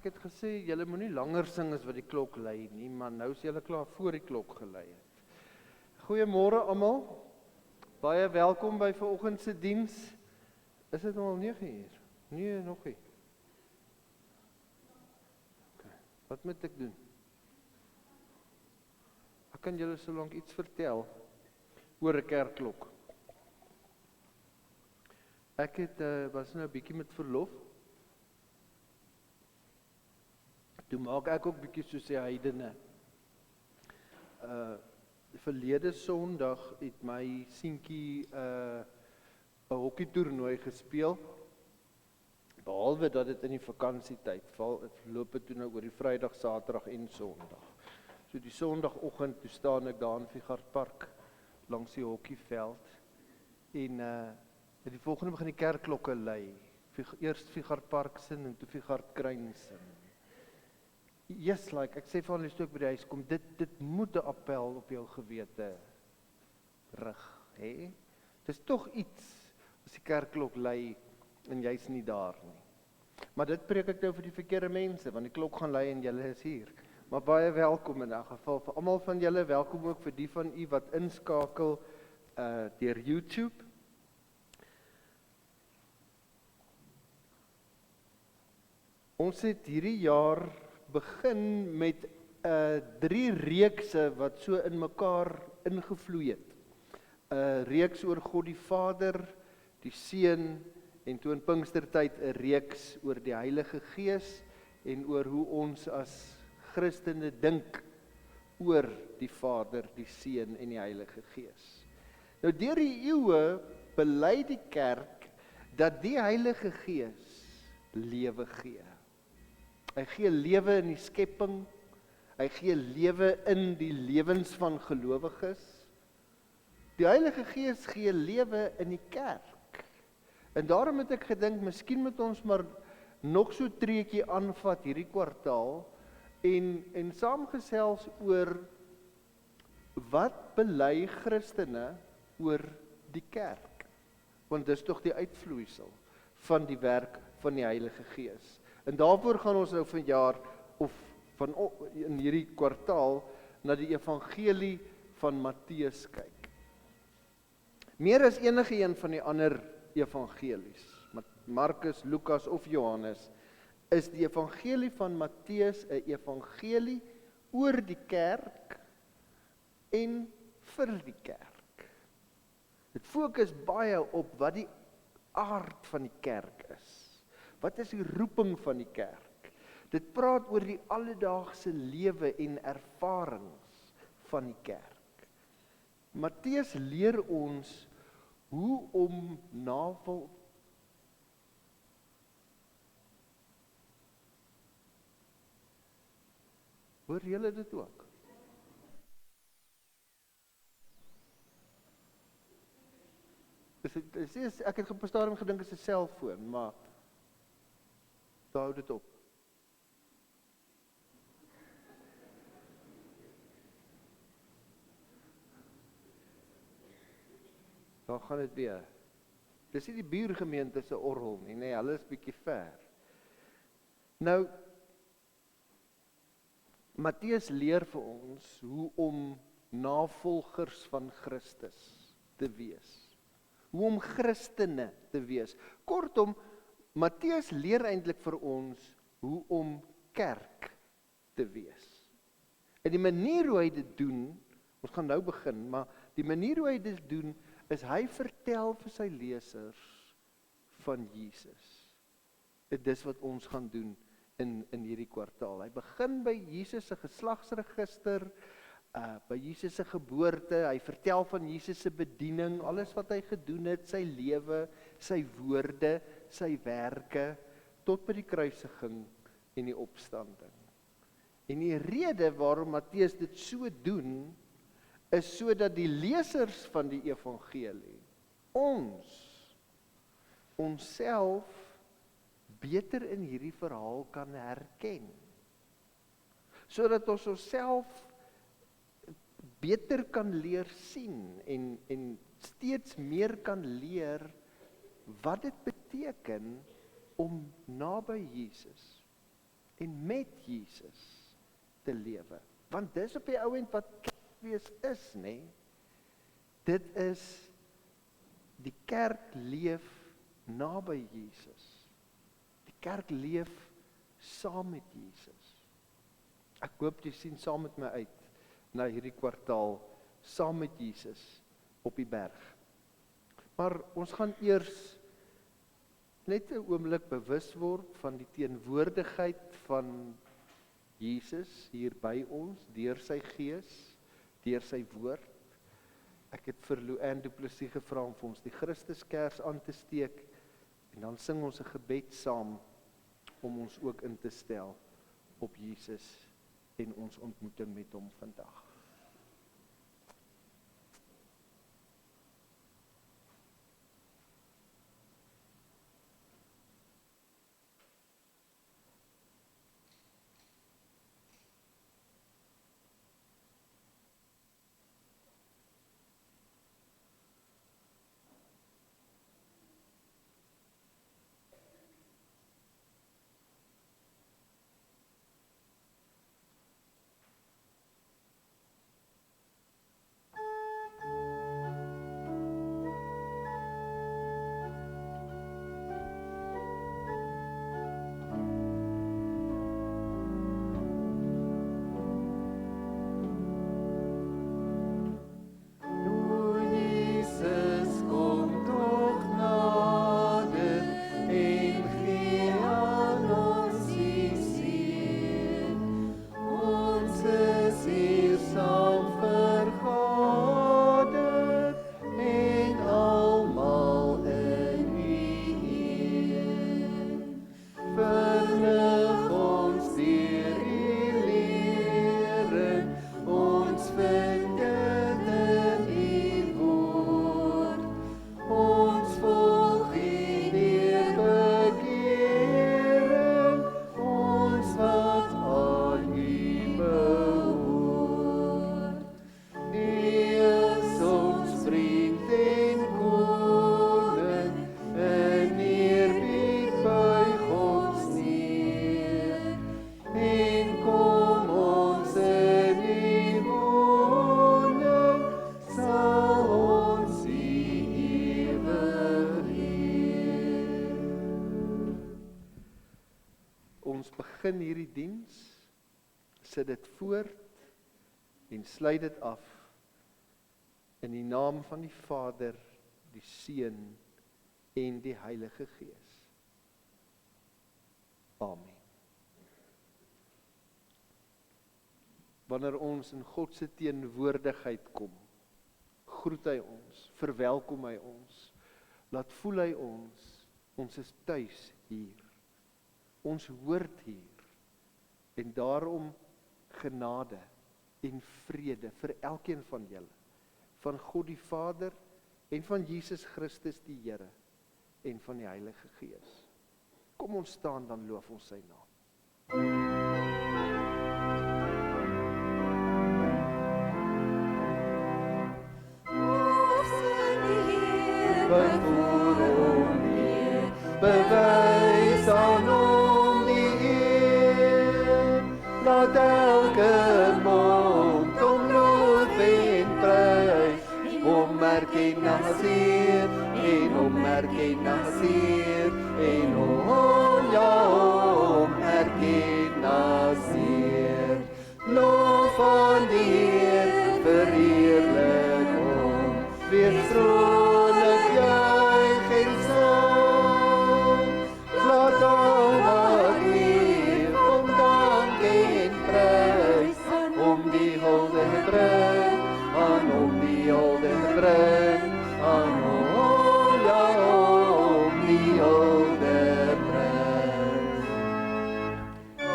Ek het gesê, julle moenie langer sing as wat die klok lui nie, maar nou is julle klaar voor die klok gelui het. Goeiemôre almal. Baie welkom by vanoggend se diens. Is dit nou al 9:00? Nee, nog nie. Okay. Wat moet ek doen? Ek kan julle so lank iets vertel oor 'n kerkklok. Ek was nou 'n bietjie met verlof. Toe maak ek ook bietjie soos die heidene. Verlede Sondag het my seentjie 'n hokkietoernooi gespeel. Behalwe dat dit in die vakansietyd loop dit toe nou oor die Vrydag, Saterdag en Sondag. So die Sondagoggend toe staan ek daar in Figart Park langs die hokkieveld en die volgende begin die kerkklokke lui. Eers Figart Park sin en toe Figart Kruin sin. Yes, ek sê vir hulle toe ek by die huis kom, dit moet 'n appel op jou gewete rig, hè? Dis tog iets as die kerkklok lui en jy's nie daar nie. Maar dit preek ek nou vir die verkeerde mense, want die klok gaan lui en julle is hier. Maar baie welkom in 'n geval vir almal van julle, welkom ook vir die van u wat inskakel deur YouTube. Ons het hierdie jaar begin met 3 reekse wat so in mekaar ingevloei het. 'n Reeks oor God die Vader, die Seun en toe in Pinkstertyd 'n reeks oor die Heilige Gees en oor hoe ons as Christene dink oor die Vader, die Seun en die Heilige Gees. Nou deur die eeue bely die kerk dat die Heilige Gees lewe gee. Hy gee lewe in die skepping, hy gee lewe in die lewens van gelowiges. Die Heilige Gees gee lewe in die kerk. En daarom het ek gedink, miskien moet ons maar nog so 'n treetjie aanvat hierdie kwartaal en saamgesels oor wat bely Christene oor die kerk. Want dis tog die uitvloeisel van die werk van die Heilige Gees. En daarvoor gaan ons nou vanjaar of in hierdie kwartaal na die evangelie van Matteus kyk. Meer as enige een van die ander evangelies, Markus, Lukas of Johannes, is die evangelie van Matteus 'n evangelie oor die kerk en vir die kerk. Dit fokus baie op wat die aard van die kerk is. Wat is die roeping van die kerk? Dit praat oor die alledaagse lewe en ervarings van die kerk. Matteus leer ons hoe om Hoor julle dit ook? Ek het op 'n stadium gedink dit is 'n selfoon, maar hou dit op. Daar gaan dit weer. Dis nie die buurgemeente se orgel nie, nee, hulle is bietjie ver. Nou, Matteus leer vir ons hoe om navolgers van Christus te wees. Hoe om Christene te wees. Kortom, Matteus leer eintlik vir ons hoe om kerk te wees. En die manier hoe hy dit doen, ons gaan nou begin, maar die manier hoe hy dit doen, is hy vertel vir sy lesers van Jesus. Dit is wat ons gaan doen in hierdie kwartaal. Hy begin by Jesus se geslagsregister, by Jesus se geboorte, hy vertel van Jesus se bediening, alles wat hy gedoen het, sy lewe, sy woorde, sy werke, tot by die kruisiging en die opstanding. En die rede waarom Matteus dit so doen, is sodat die lesers van die evangelie, onsself beter in hierdie verhaal kan herken. Sodat ons onsself beter kan leer sien en steeds meer kan leer wat dit beteken om naby Jesus en met Jesus te lewe. Want dis op die ou end wat kerkwees is, nê? Dit is die kerk leef naby Jesus. Die kerk leef saam met Jesus. Ek hoop jy sien saam met my uit na hierdie kwartaal saam met Jesus op die berg. Maar ons gaan eers net 'n oomblik bewus word van die teenwoordigheid van Jesus hier by ons, deur sy gees, deur sy woord. Ek het vir Louanne Du Plessis gevra om vir ons die Christuskers aan te steek, en dan sing ons 'n gebed saam, om ons ook in te stel op Jesus en ons ontmoeting met hom vandag. Begin hierdie diens, sit dit voort en sluit dit af in die naam van die Vader, die Seun en die Heilige Gees. Amen. Wanneer ons in God se teenwoordigheid kom, groet hy ons, verwelkom hy ons, laat voel hy ons is tuis hier. Ons hoort hier, en daarom genade en vrede vir elkeen van julle, van God die Vader, en van Jesus Christus die Here, en van die Heilige Gees. Kom ons staan, dan loof ons sy naam. Bevoer hom Heer, bewys aan hom die eer, laat elke mond hom loof en prys, hom erken as Heer, en hom erken as Heer, en hom erken as Heer. Loof aan die Heer, verheerlik hom, wees vrolik juig en sang, laat al wat leef hom dank en prys, om die hulde bring, aan hom die hulde bring, aan hom die hulde bring.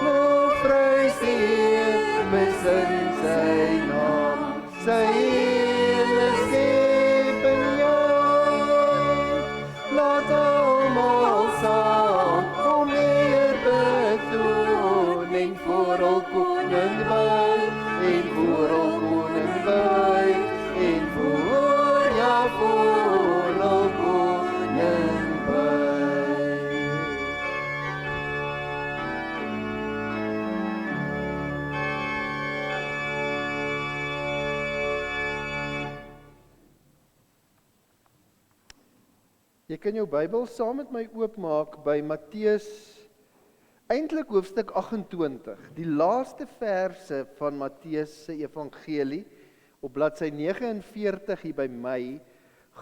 Loof prys die Heer, besin sy naam, sy hele skepping juig, laat almal saam hom eer betoon, en voor al koning buig, en voor al koning buig, en voor Jy kan jou Bybel saam met my oopmaak by Matteus, eintlik hoofstuk 28, die laaste verse van Matteus se evangelie, op bladsy 49 hier by my,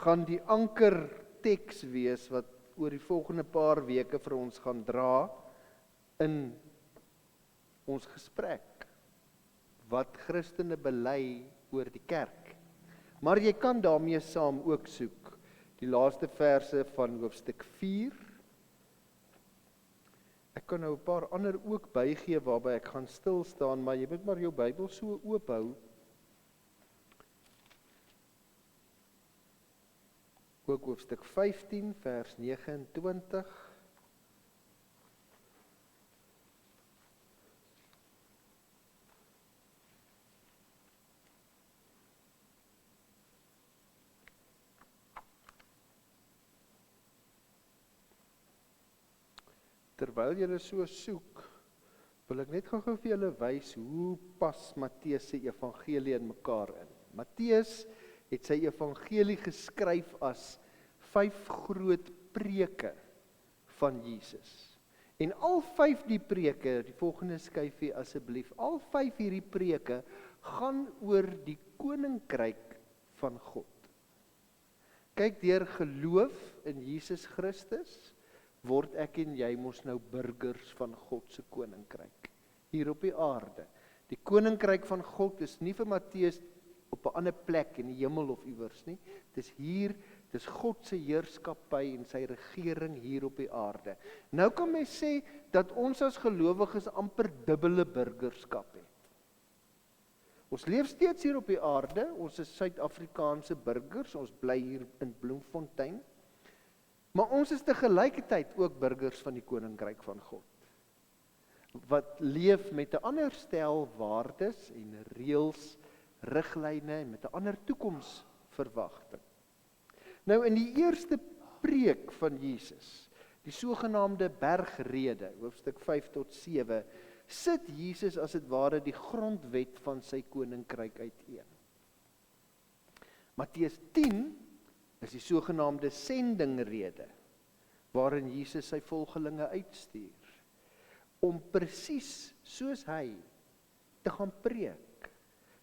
gaan die anker teks wees wat oor die volgende paar weke vir ons gaan dra in ons gesprek, wat Christene bely oor die kerk. Maar jy kan daarmee saam ook soek, die laaste verse van hoofstuk 4. Ek kan nou 'n paar ander ook bygee waarby ek gaan stil staan, maar jy moet maar jou Bybel so oop hou. Ook hoofstuk 15 vers 29. Terwyl julle so soek, wil ek net gou vir julle wys hoe pas Matteus se evangelie in mekaar in. Matteus het sy evangelie geskryf as 5 groot preke van Jesus. En al 5 die preke, die volgende skyfie asseblief, al 5 hierdie preke gaan oor die koninkryk van God. Kyk, deur geloof in Jesus Christus word ek en jy mos nou burgers van God se koninkryk hier op die aarde. Die koninkryk van God is nie vir Matteus op 'n ander plek in die hemel of iewers nie. Dis hier, dis God se heerskappy en sy regering hier op die aarde. Nou kan mens sê dat ons as gelowiges amper dubbele burgerskap het. Ons leef steeds hier op die aarde, ons is Suid-Afrikaanse burgers, ons bly hier in Bloemfontein. Maar ons is te gelykertyd ook burgers van die koninkryk van God, wat leef met 'n ander stel waardes en reëls, riglyne en met 'n ander toekomsverwagting. Nou in die eerste preek van Jesus, die sogenaamde bergrede, hoofstuk 5 tot 7, sit Jesus as dit ware die grondwet van sy koninkryk uiteen. Matteus 10 is die sogenaamde sendingrede, waarin Jesus sy volgelinge uitstuur, om presies soos hy te gaan preek,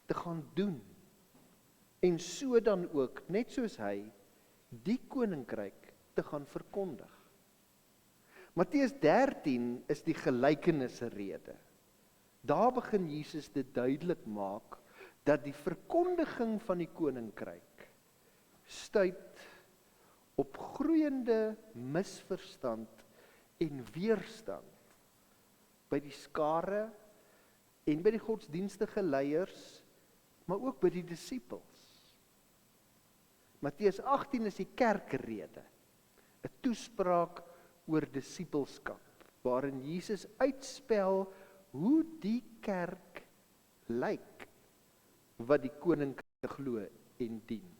te gaan doen, en so dan ook, net soos hy, die koninkryk te gaan verkondig. Matteus 13 is die gelykenisrede. Daar begin Jesus dit duidelik maak, dat die verkondiging van die koninkryk stuit op groeiende misverstand en weerstand by die skare en by die godsdienstige leiers, maar ook by die disippels. Matteus 18 is die kerkrede, 'n toespraak oor disippelskap, waarin Jesus uitspel hoe die kerk lyk, wat die koninkryk glo en dien.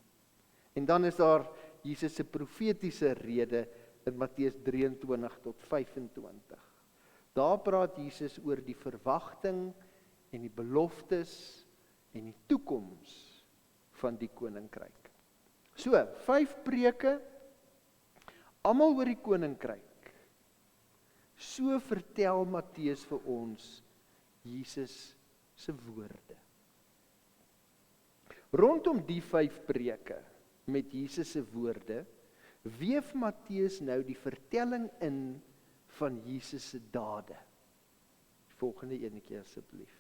En dan is daar Jesus se profetiese rede in Matteus 23 tot 25. Daar praat Jesus oor die verwagting en die beloftes en die toekoms van die koninkryk. So, 5 preke, almal oor die koninkryk. So vertel Matteus vir ons Jesus se woorde. Rondom die 5 preke met Jesus se woorde, weef Matteus nou die vertelling in van Jesus se dade. Die volgende enetjie asseblief.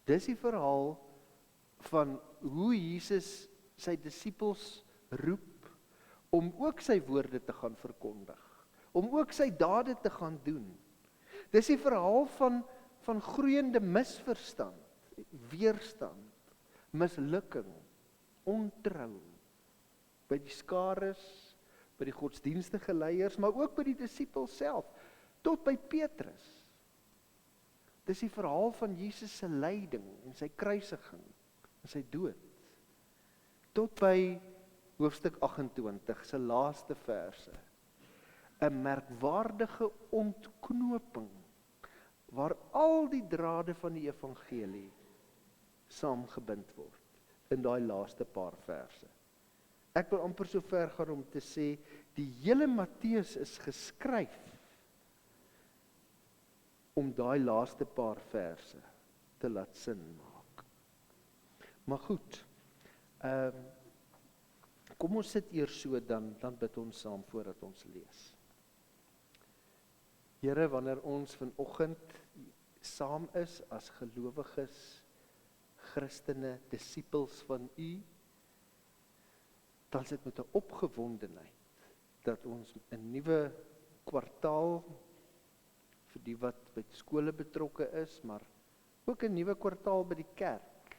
Dis die verhaal van hoe Jesus sy disippels roep om ook sy woorde te gaan verkondig, om ook sy dade te gaan doen. Dis die verhaal van groeiende misverstand, weerstand, mislukking, ontrou, by die skares, by die godsdienstige leiers, maar ook by die disippels self, tot by Petrus. Dis die verhaal van Jesus se lyding en sy kruisiging en sy dood. Tot by hoofstuk 28 se laaste verse. 'n merkwaardige ontknoping waar al die drade van die evangelie saamgebind word in daai laaste paar verse. Ek wil amper so ver gaan om te sê, die hele Matteus is geskryf om daai laaste paar verse te laat sin maak. Maar goed, kom ons sit eers so, dan bid ons saam voordat ons lees. Here, wanneer ons vanoggend saam is as gelowiges, Christene, disippels van U, dan is dit met 'n opgewondenheid dat ons 'n nuwe kwartaal vir die wat by skole betrokke is, maar ook 'n nuwe kwartaal by die kerk,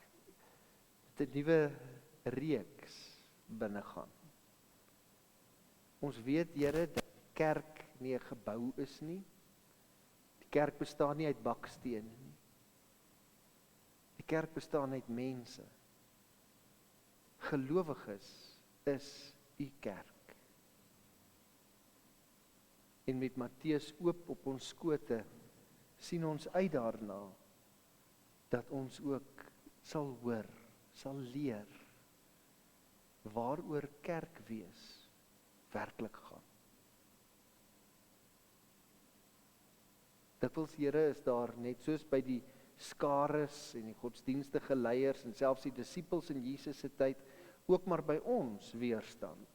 met 'n nuwe reeks binnegaan. Ons weet, Here, dat die kerk nie 'n gebou is nie. Die kerk bestaan nie uit bakstene nie. Die kerk bestaan uit mense. Gelowiges is U kerk. En met Matteus oop op ons skote, sien ons uit daarna, dat ons ook sal hoor, sal leer, waaroor kerk wees werklik gaan. Dikwels, Here, is daar net soos by die skares en die godsdienstige leiers en selfs die disippels in Jesus se tyd, ook maar by ons weerstand.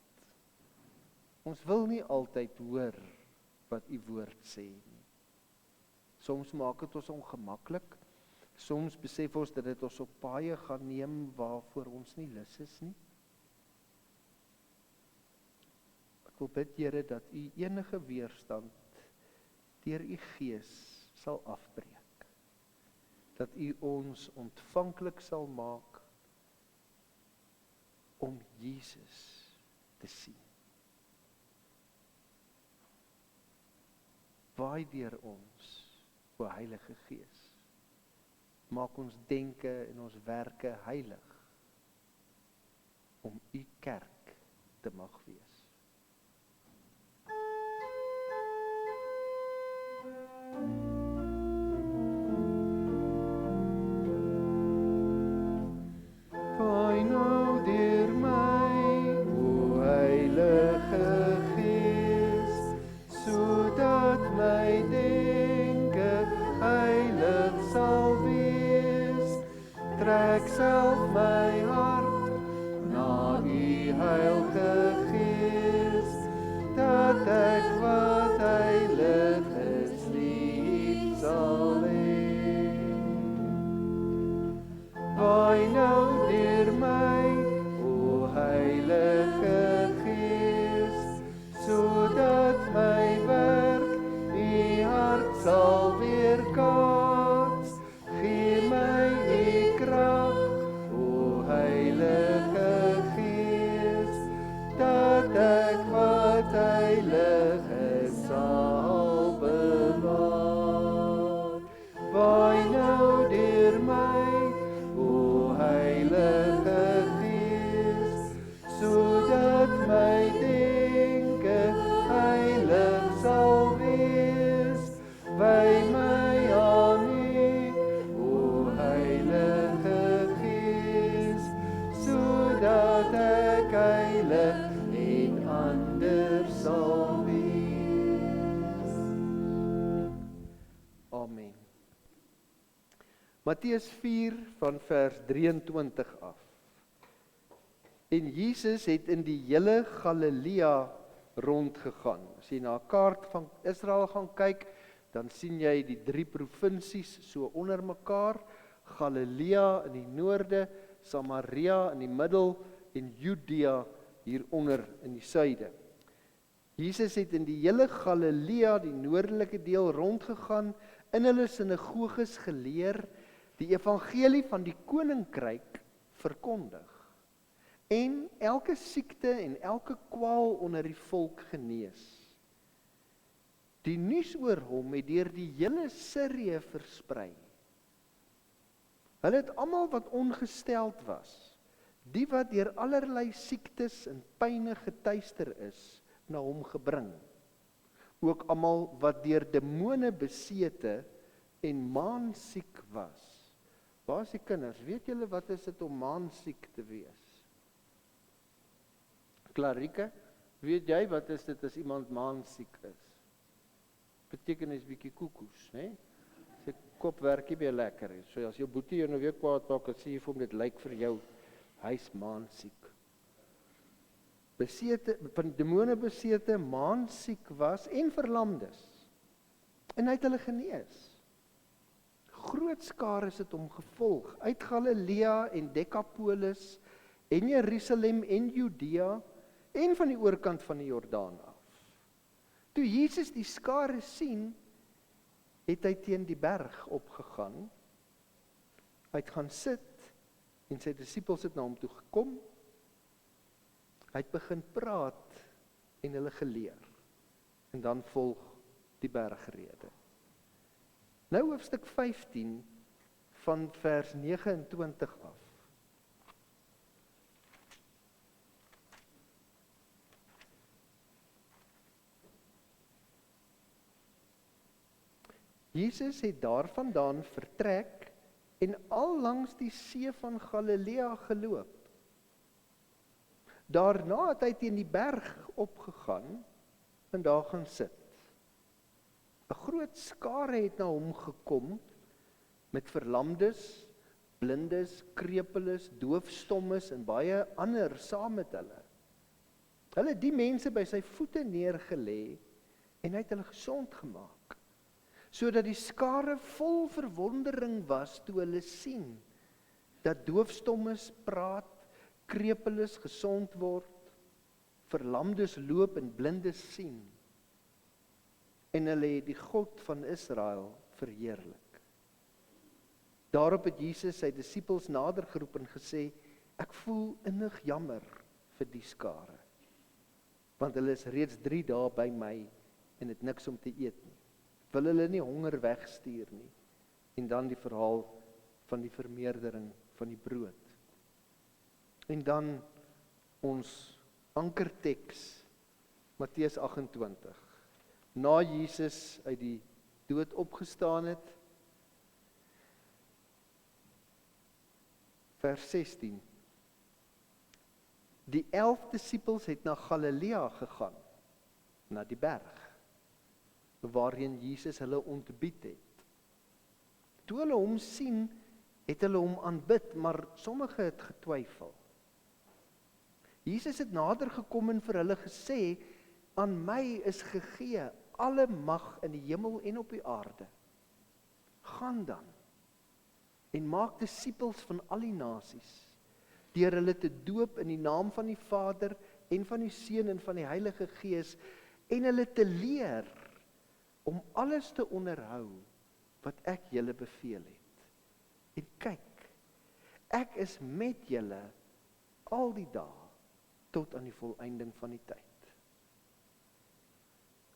Ons wil nie altyd hoor wat U woord sê nie. Soms maak dit ons ongemaklik, soms besef ons dat dit ons op paaie gaan neem waarvoor ons nie lus is nie. Ek wil bid, Here, dat U enige weerstand deur U Gees sal afbreek. Dat U ons ontvanklik sal maak om Jesus te sien. Waai deur ons, o Heilige Gees. Maak ons denke en ons werke heilig om U kerk te mag wees. Waai nou deur my, o Heilige Gees, sodat my denke heilig sal wees. Trek self my hart na U Heilige Gees, dat ek wat heilig is lief sal hê. Waai nou deur my, o Heilige Gees, sodat my werk U hart sal weerkaats. Gee my U krag, o Heilige Gees, dat ek wat heilig is sal bewaar. Waai nou deur my, o Heilige Gees, sodat my denke heilig sal wees. Wy my aan U, o Heilige Gees, sodat ek heilig en ander sal wees. Amen. Matteus 4 van vers 23 af. En Jesus het in die hele Galilea rondgegaan. As jy na 'n kaart van Israel gaan kyk, dan sien jy die 3 provinsies so onder mekaar. Galilea in die noorde, Samaria in die middel en Judea hieronder in die suide. Jesus het in die hele Galilea, die noordelike deel, rondgegaan, in hulle sinagoges geleer, die evangelie van die koninkryk verkondig en elke siekte en elke kwaal onder die volk genees. Die nuus oor hom het deur die hele Sirië versprei. Hulle het almal wat ongesteld was, die wat deur allerlei siektes en pyne getuister is, na hom gebring. Ook almal wat deur demone besete en maansiek was, Waar is die kinders? Weet julle wat is dit om maansiek te wees? Klarike, weet jy wat is dit as iemand maansiek is? Beteken is bietjie koekoes, né? Sy kop werk nie meer lekker nie. So as jou boetie jou nou weer kwaad maak, dan sê jy vir hom dit lyk vir jou, hy's maansiek. Besete, demone besete, maansiek was en verlamdes. En hy het hulle genees. Groot skare het hom gevolg, uit Galilea en Decapolis, en Jerusalem en Judea, en van die oorkant van die Jordaan af. Toe Jesus die skare sien, het hy teen die berg opgegaan, hy het gaan sit, en sy disippels het na hom toe gekom, hy het begin praat, en hulle geleer, en dan volg die bergrede. Nou hoofstuk 15 van vers 29 af. Jesus het daarvandaan vertrek en al langs die see van Galilea geloop. Daarna het hy teen die berg opgegaan en daar gaan sit. 'n Groot skare het na hom gekom met verlamdes, blindes, krepeles, doofstommes en baie ander saam met hulle. Hulle het die mense by sy voete neergelê en hy het hulle gesond gemaak, sodat die skare vol verwondering was toe hulle sien dat doofstommes praat, krepeles gesond word, verlamdes loop en blindes sien. En hulle het die God van Israel verheerlik. Daarop het Jesus sy disippels nader geroep en gesê, ek voel innig jammer vir die skare, want hulle is reeds 3 dae by my en het niks om te eet nie. Wil hulle nie honger wegstuur nie. En dan die verhaal van die vermeerdering van die brood. En dan ons ankerteks, Matteus 28. Na Jesus uit die dood opgestaan het, vers 16. Die 11 disippels het na Galilea gegaan, na die berg, waarheen Jesus hulle ontbied het. Toe hulle hom sien, het hulle hom aanbid, maar sommige het getwyfel. Jesus het nader gekom en vir hulle gesê, aan my is gegee alle mag in die hemel en op die aarde. Gaan dan en maak disippels van al die nasies, deur hulle te doop in die naam van die Vader en van die Seun en van die Heilige Gees, en hulle te leer om alles te onderhou wat ek julle beveel het. En kyk, ek is met julle al die dae tot aan die volëinding van die tyd.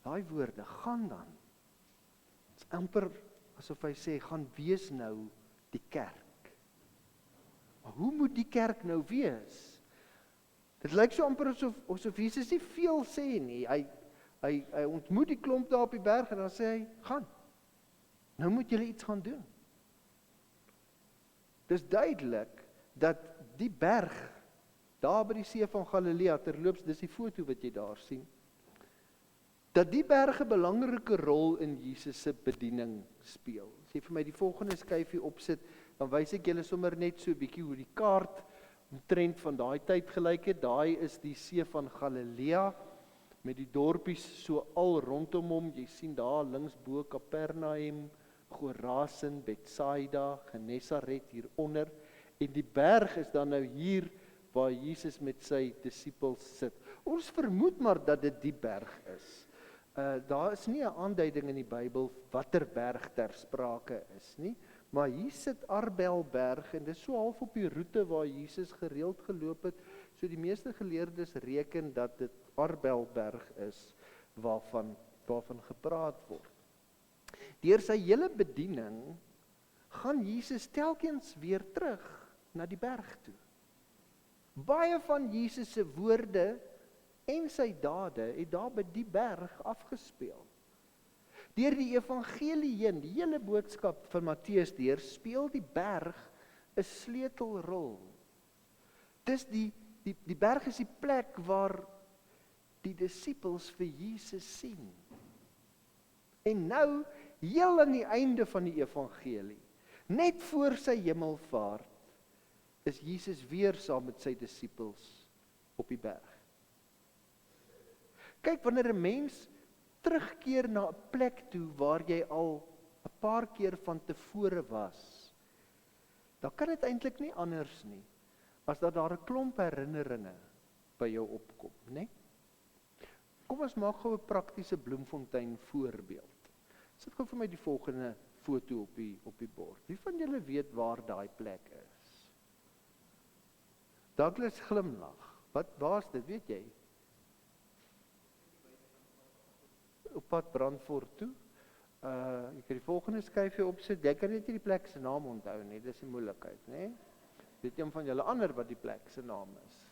Daai woorde, gaan dan. Dit is amper asof hy sê, gaan wees nou die kerk. Maar hoe moet die kerk nou wees? Dit lyk so amper asof Jesus nie veel sê nie. Hy ontmoet die klomp daar op die berg en dan sê hy, gaan. Nou moet julle iets gaan doen. Dis duidelik dat die berg, daar by die see van Galilea, terloops, dis die foto wat jy daar sien, dat die berg 'n belangrike rol in Jesus se bediening speel. As jy vir my die volgende skyfie opsit, dan wys ek julle sommer net so 'n bietjie hoe die kaart omtrent van daai tyd gelyk het. Daai is die see van Galilea, met die dorpies so al rondom hom. Jy sien daar links bo Kapernaum, Gorasin, Betsaida, Genesaret hieronder. En die berg is dan nou hier waar Jesus met sy disippels sit. Ons vermoed maar dat dit die berg is. Daar is nie 'n aanduiding in die Bybel watter berg ter sprake is nie, maar hier sit Arbelberg en dis so half op die roete waar Jesus gereeld geloop het. So die meeste geleerdes reken dat dit Arbelberg is waarvan gepraat word. Deur sy hele bediening gaan Jesus telkens weer terug na die berg toe. Baie van Jesus se woorde en sy dade het daar by die berg afgespeel. Deur die evangelie heen, die hele boodskap van Matteus deur, speel die berg 'n sleutelrol. Dis die berg is die plek waar die disippels vir Jesus sien. En nou, heel aan die einde van die evangelie, net voor sy hemelvaart, is Jesus weer saam met sy disippels op die berg. Kyk, wanneer 'n mens terugkeer na 'n plek toe waar jy al 'n paar keer van tevore was, dan kan dit eintlik nie anders nie, as dat daar 'n klomp herinneringe by jou opkom, né? Kom ons maak gou 'n praktiese Bloemfontein voorbeeld. Sit gou vir my die volgende foto op die bord. Wie van julle weet waar daai plek is? Douglas glimlag. Waar's dit, weet jy? Op pad Brandfort toe. Jy kan die volgende skyfie opsit. Jy kan net nie die plek se naam onthou nie. Dis 'n moeilikheid, né? Weet een van julle ander wat die plek se naam is?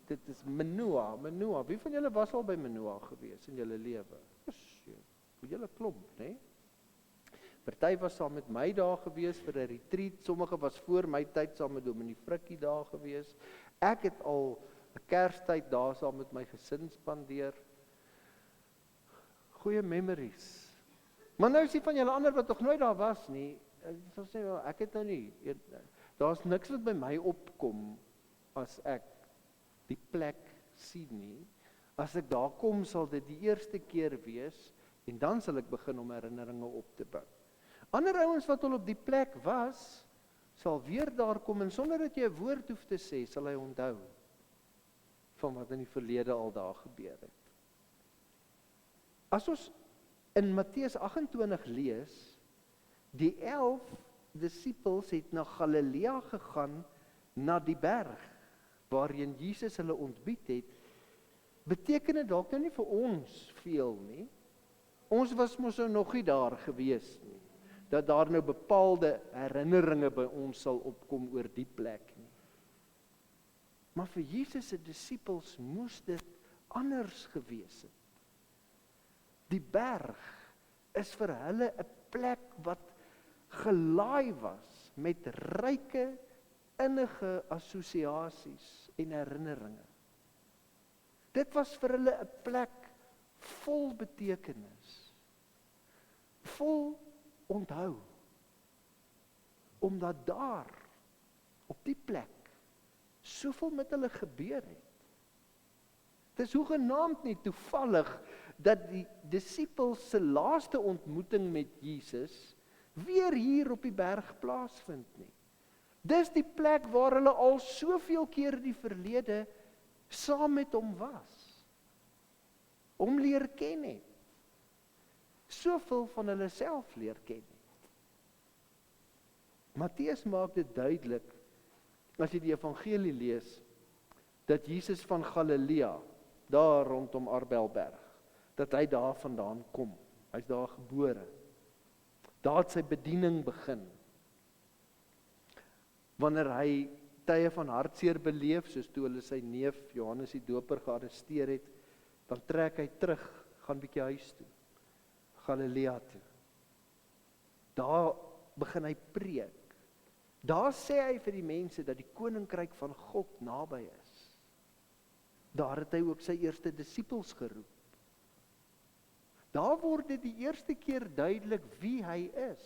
Dit is Manoa. Wie van julle was al by Manoa gewees in julle lewe? Vir julle klomp, né? Party was saam met my daar gewees vir 'n retreat. Sommige was voor my tyd saam met Dominee Frikkie daar gewees. Ek het al 'n Kerstyd daar saam met my gesin spandeer. Goeie memories. Maar nou is die van julle ander wat nog nooit daar was nie. Ek sal sê, ek het nou nie. Daar's niks wat by my opkom as ek die plek sien nie. As ek daar kom, sal dit die eerste keer wees en dan sal ek begin om herinneringe op te bou. Ander ouens wat al op die plek was, sal weer daar kom en sonder dat jy 'n woord hoef te sê, sal hy onthou van wat in die verlede al daar gebeur het. As ons in Matteus 28 lees, die 11 disippels het na Galilea gegaan, na die berg, waarheen Jesus hulle ontbied het, beteken dit dalk nou nie vir ons veel nie. Ons was mos nou nog nie daar gewees nie, dat daar nou bepaalde herinneringe by ons sal opkom oor die plek nie. Maar vir Jesus se disippels moes dit anders gewees het. Die berg is vir hulle 'n plek wat gelaai was met ryke, innige assosiasies en herinneringe. Dit was vir hulle 'n plek vol betekenis, vol onthou, omdat daar, op die plek, soveel met hulle gebeur het. Dit is hoegenaamd nie toevallig dat die disippels se laaste ontmoeting met Jesus weer hier op die berg plaasvind nie. Dis die plek waar hulle al soveel keer in die verlede saam met hom was, hom leer ken het, soveel van hulle self leer ken het. Matteus maak dit duidelik, as jy die evangelie lees, dat Jesus van Galilea, daar rondom Arbelberg, dat hy daar vandaan kom. Hy's daar gebore. Daar het sy bediening begin. Wanneer hy tye van hartseer beleef, soos toe hulle sy neef Johannes die Doper gearresteer het, dan trek hy terug, gaan bietjie huis toe, Galilea toe. Daar begin hy preek. Daar sê hy vir die mense dat die koninkryk van God naby is. Daar het hy ook sy eerste disippels geroep. Daar word dit die eerste keer duidelik wie hy is.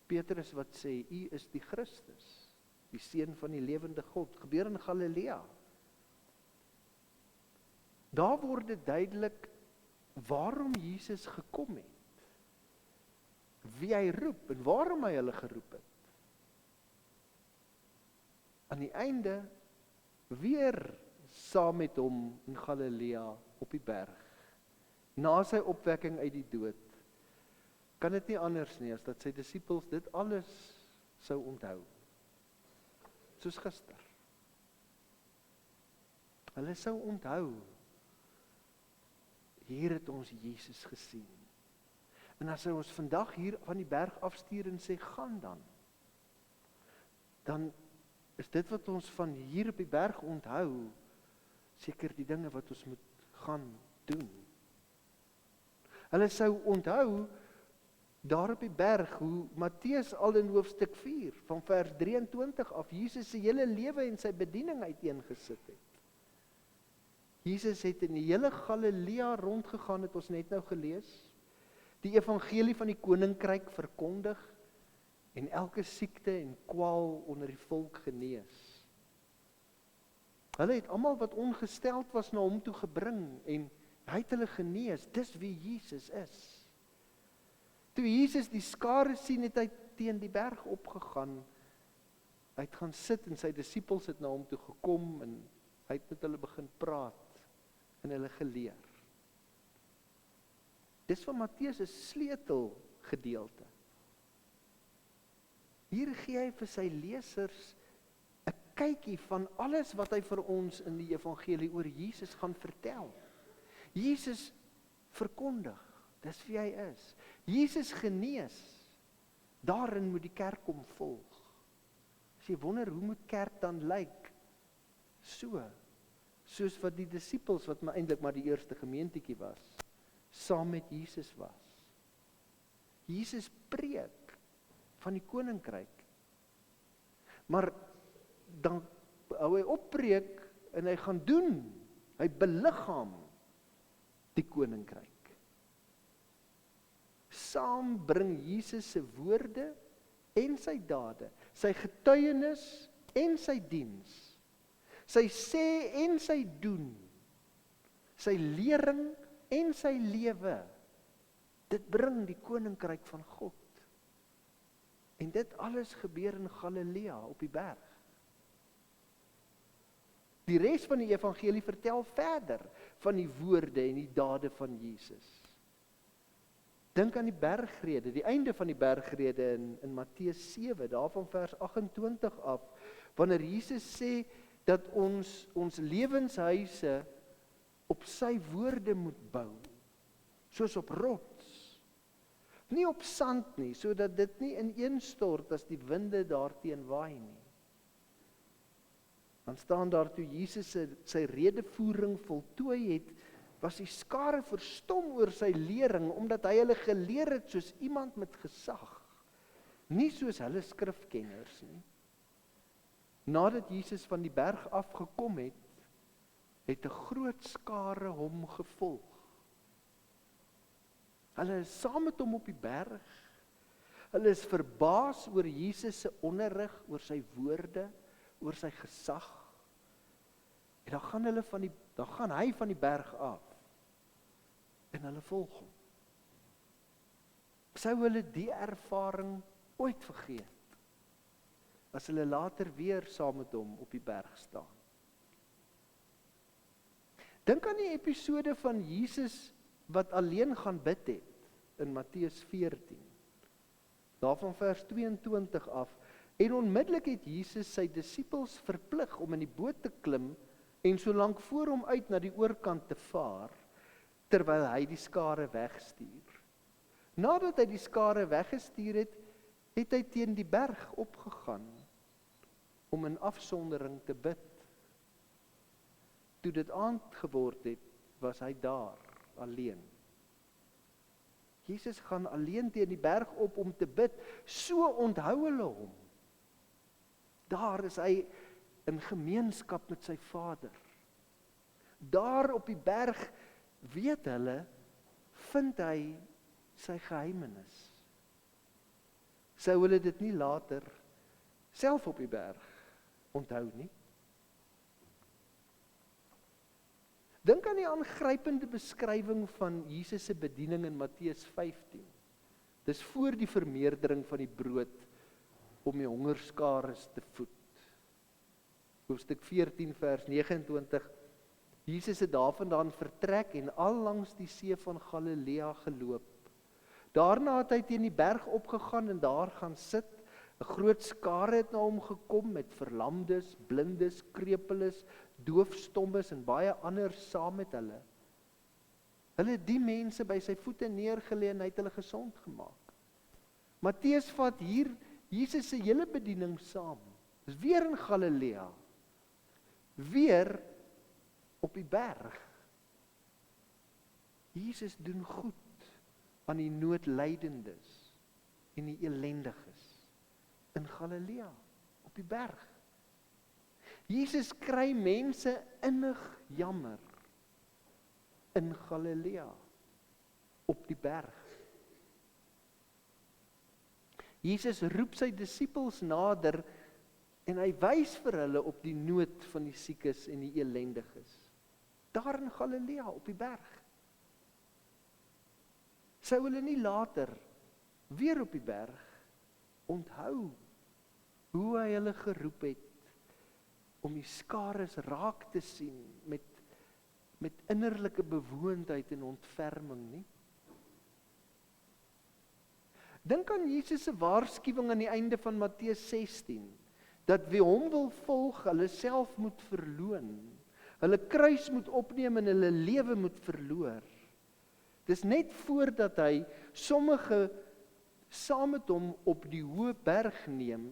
Petrus wat sê, U is die Christus, die seun van die lewende God, gebeur in Galilea. Daar word dit duidelik waarom Jesus gekom het, wie hy roep en waarom hy hulle geroep het. Aan die einde weer saam met hom in Galilea op die berg. Na sy opwekking uit die dood, kan dit nie anders nie as dat sy disippels dit alles sou onthou. Soos gister. Hulle sou onthou, hier het ons Jesus gesien. En as hy ons vandag hier van die berg afstuur en sê, gaan dan is dit wat ons van hier op die berg onthou, seker die dinge wat ons moet gaan doen. Hulle sou onthou Daar op die berg, hoe Matteus al in hoofstuk 4, van vers 23 af, Jesus se hele lewe en sy bediening uiteengesit het. Jesus het in die hele Galilea rondgegaan, het ons net nou gelees, die evangelie van die koninkryk verkondig, en elke siekte en kwaal onder die volk genees. Hulle het almal wat ongesteld was na hom toe gebring, en hy het hulle genees. Dis wie Jesus is. Toe Jesus die skare sien, het hy teen die berg opgegaan. Hy het gaan sit en sy disippels het na hom toe gekom en hy het met hulle begin praat en hulle geleer. Dis van Matteus 'n sleutelgedeelte. Hier gee hy vir sy lesers 'n kykie van alles wat hy vir ons in die evangelie oor Jesus gaan vertel. Jesus verkondig, dis wie hy is. Jesus genees, daarin moet die kerk kom volg. As jy wonder, hoe moet kerk dan lyk? Soos wat die disippels, wat eintlik maar die eerste gemeentetjie was, saam met Jesus was. Jesus preek van die koninkryk. Maar dan hou hy oppreek en hy gaan doen. Hy beliggaam die koninkryk. Saam bring Jesus se woorde en sy dade, sy getuienis en sy diens, sy sê en sy doen, sy lering en sy lewe. Dit bring die koninkryk van God. En dit alles gebeur in Galilea op die berg. Die res van die evangelie vertel verder van die woorde en die dade van Jesus. Dink aan die bergrede, die einde van die bergrede in Matteus 7, daarvan vers 28 af, wanneer Jesus sê dat ons lewenshuise op sy woorde moet bou, soos op rots, nie op sand nie, sodat dit nie ineenstort as die winde daarteen waai nie. Dan staan daar, toe Jesus sy redevoering voltooi het, was die skare verstom oor sy lering, omdat hy hulle geleer het soos iemand met gesag, nie soos hulle skrifkenners nie. Nadat Jesus van die berg afgekom het, het 'n groot skare hom gevolg. Hulle is saam met hom op die berg. Hulle is verbaas oor Jesus se onderrig, oor sy woorde, oor sy gesag. En dan gaan hy van die berg af. En hulle volg hom. Sou hulle die ervaring ooit vergeet, as hulle later weer saam met hom op die berg staan? Dink aan die episode van Jesus wat alleen gaan bid het, in Matteus 14. Daarvan vers 22 af. En onmiddellik het Jesus sy disippels verplig om in die boot te klim en solank voor hom uit na die oorkant te vaar, terwyl hy die skare wegstuur. Nadat hy die skare weggestuur het, het hy teen die berg opgegaan om in afsondering te bid. Toe dit aand geword het, was hy daar, alleen. Jesus gaan alleen teen die berg op om te bid, so onthou hulle hom. Daar is hy in gemeenskap met sy Vader. Daar op die berg, weet hulle, vind hy sy geheimenis. Sou hulle dit nie later self op die berg onthou nie? Dink aan die aangrypende beskrywing van Jesus se bediening in Matteus 15. Dis voor die vermeerdering van die brood om die hongerskares te voed. Hoofstuk 14 vers 29. Jesus het daarvandaan vertrek en al langs die see van Galilea geloop. Daarna het hy teen die berg opgegaan en daar gaan sit. 'n Groot skare het na hom gekom met verlamdes, blindes, krepeles, doofstommes en baie ander saam met hulle. Hulle het die mense by sy voete neergelê en hy het hulle gesond gemaak. Matteus vat hier Jesus se hele bediening saam. Dis weer in Galilea. Weer op die berg. Jesus doen goed aan die noodlydendes. en die elendiges in Galilea, op die berg. Jesus kry mense innig jammer in Galilea, op die berg. Jesus roep sy disippels nader en hy wys vir hulle op die nood van die siekes en die elendiges. Daar in Galilea, op die berg. Sou hulle nie later, weer op die berg, onthou hoe hy hulle geroep het, om die skares raak te sien, met innerlike bewoondheid en ontferming nie? Dink aan Jesus se waarskuwing aan die einde van Matteus 16, dat wie hom wil volg, hulle self moet verloon, hulle kruis moet opneem en hulle lewe moet verloor. Dis net voordat hy sommige saam met hom op die hoë berg neem,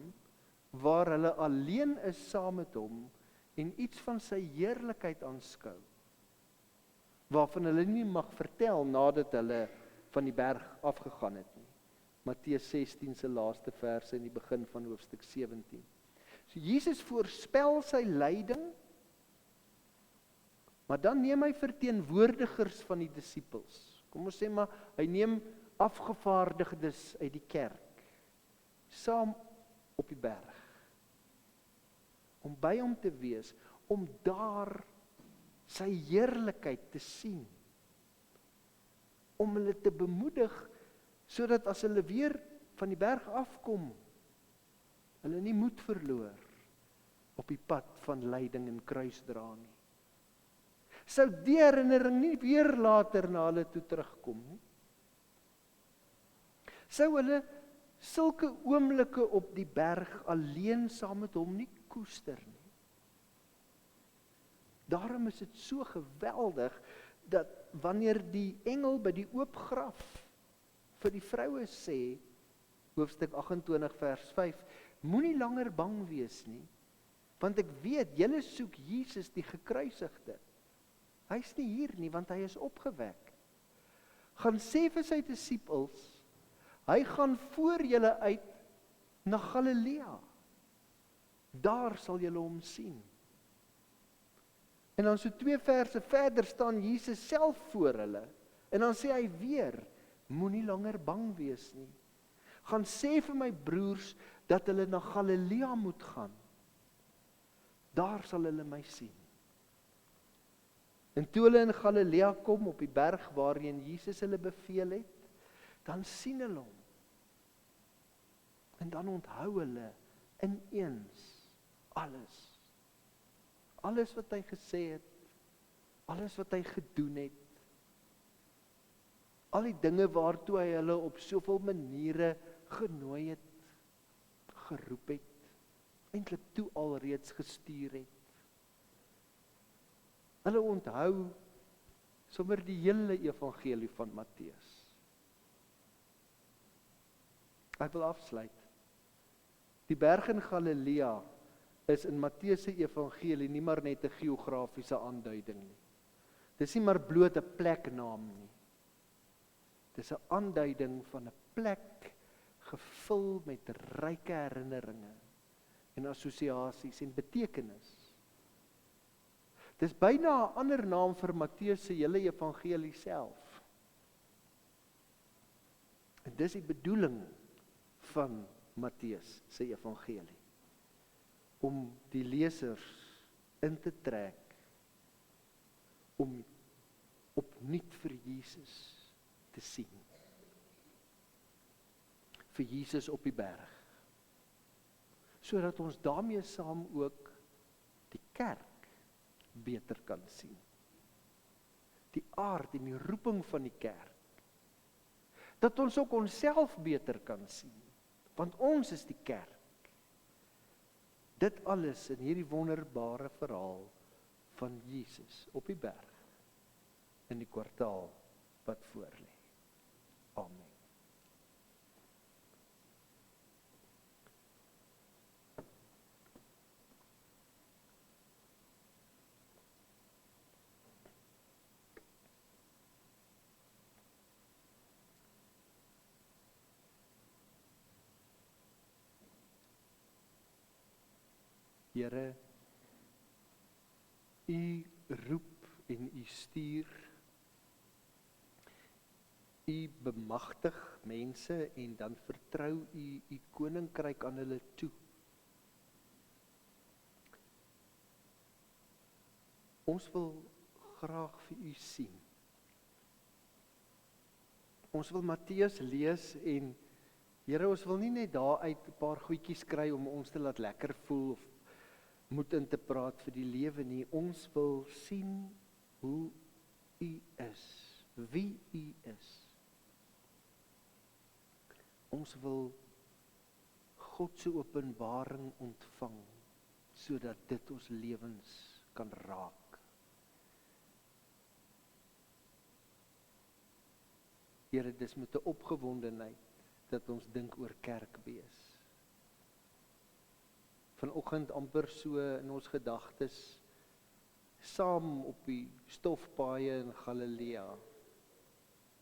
waar hulle alleen is saam met hom, en iets van sy heerlikheid aanskou, waarvan hulle nie mag vertel nadat hulle van die berg afgegaan het nie. Matteus 16 se laaste verse in die begin van hoofstuk 17. So Jesus voorspel sy lyding, maar dan neem hy verteenwoordigers van die disippels. Kom ons sê maar, hy neem afgevaardigdes uit die kerk, saam op die berg, om by hom te wees, om daar sy heerlikheid te sien, om hulle te bemoedig, sodat as hulle weer van die berg afkom, hulle nie moed verloor op die pad van lyding en kruisdra nie. Sou die herinnering nie weer later na hulle toe terugkom nie. Sou hulle sulke oomblikke op die berg alleen saam met hom nie koester nie. Daarom is dit so geweldig, dat wanneer die engel by die oop graf vir die vroue sê, hoofstuk 28 vers 5, moenie langer bang wees nie, want ek weet, julle soek Jesus die gekruisigde. Hy is nie hier nie, want hy is opgewek. Gaan sê vir sy disippels, hy gaan voor julle uit na Galilea. Daar sal julle hom sien. En dan so 2 verse verder staan Jesus self voor hulle. En dan sê hy weer, moenie langer bang wees nie. Gaan sê vir my broers, dat hulle na Galilea moet gaan. Daar sal hulle my sien. En toe hulle in Galilea kom, op die berg waarheen Jesus hulle beveel het, dan sien hulle hom. En dan onthou hulle ineens alles. Alles wat hy gesê het, alles wat hy gedoen het, al die dinge waartoe hy hulle op soveel maniere genooi het, geroep het, eintlik toe alreeds gestuur het. Hulle onthou sommer die hele evangelie van Matteus. Ek wil afsluit. Die berg in Galilea is in Matteus se evangelie nie maar net 'n geografiese aanduiding nie. Dis nie maar bloot 'n pleknaam nie. Dis 'n aanduiding van 'n plek gevul met ryke herinneringe en assosiasies en betekenis. Dis byna 'n ander naam vir Matteus se hele evangelie self. En dis die bedoeling van Matteus se evangelie, om die lesers in te trek, om opnuut vir Jesus te sien. Vir Jesus op die berg. Sodat ons daarmee saam ook die kerk beter kan sien. Die aard en die roeping van die kerk. Dat ons ook onsself beter kan sien. Want ons is die kerk. Dit alles in hierdie wonderbare verhaal van Jesus op die berg in die kwartaal wat voorlê. Amen. Here, U roep en U stuur. U bemagtig mense en dan vertrou U U koninkryk aan hulle toe. Ons wil graag vir U sien. Ons wil Matteus lees en Here, ons wil nie net daaruit 'n paar goedjies kry om ons te laat lekker voel of moed in te praat vir die lewe nie. Ons wil sien hoe U is, wie U is. Ons wil God se openbaring ontvang sodat dit ons lewens kan raak. Here, dis met 'n opgewondenheid dat ons dink oor kerkwees. Vanoggend amper so in ons gedagtes saam op die stofpaaie in Galilea.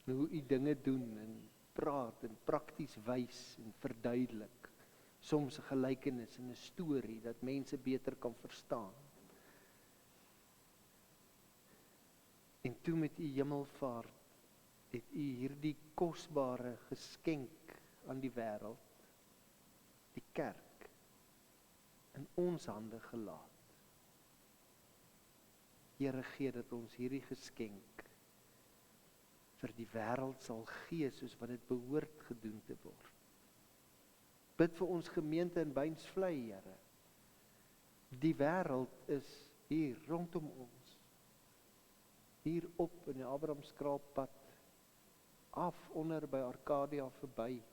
En hoe U dinge doen en praat en prakties wys en verduidelik. Soms 'n gelykenis en 'n storie dat mense beter kan verstaan. En toe met U hemelvaart het U hierdie kosbare geskenk aan die wêreld, die kerk, in ons hande gelaat. Here, gee dat ons hierdie geskenk vir die wêreld sal gee soos wat dit behoort gedoen te word. Bid vir ons gemeente in Beinsvlei, Here. Die wêreld is hier rondom ons. Hier op in die Abrahamskraappad, af onder by Arcadia verby.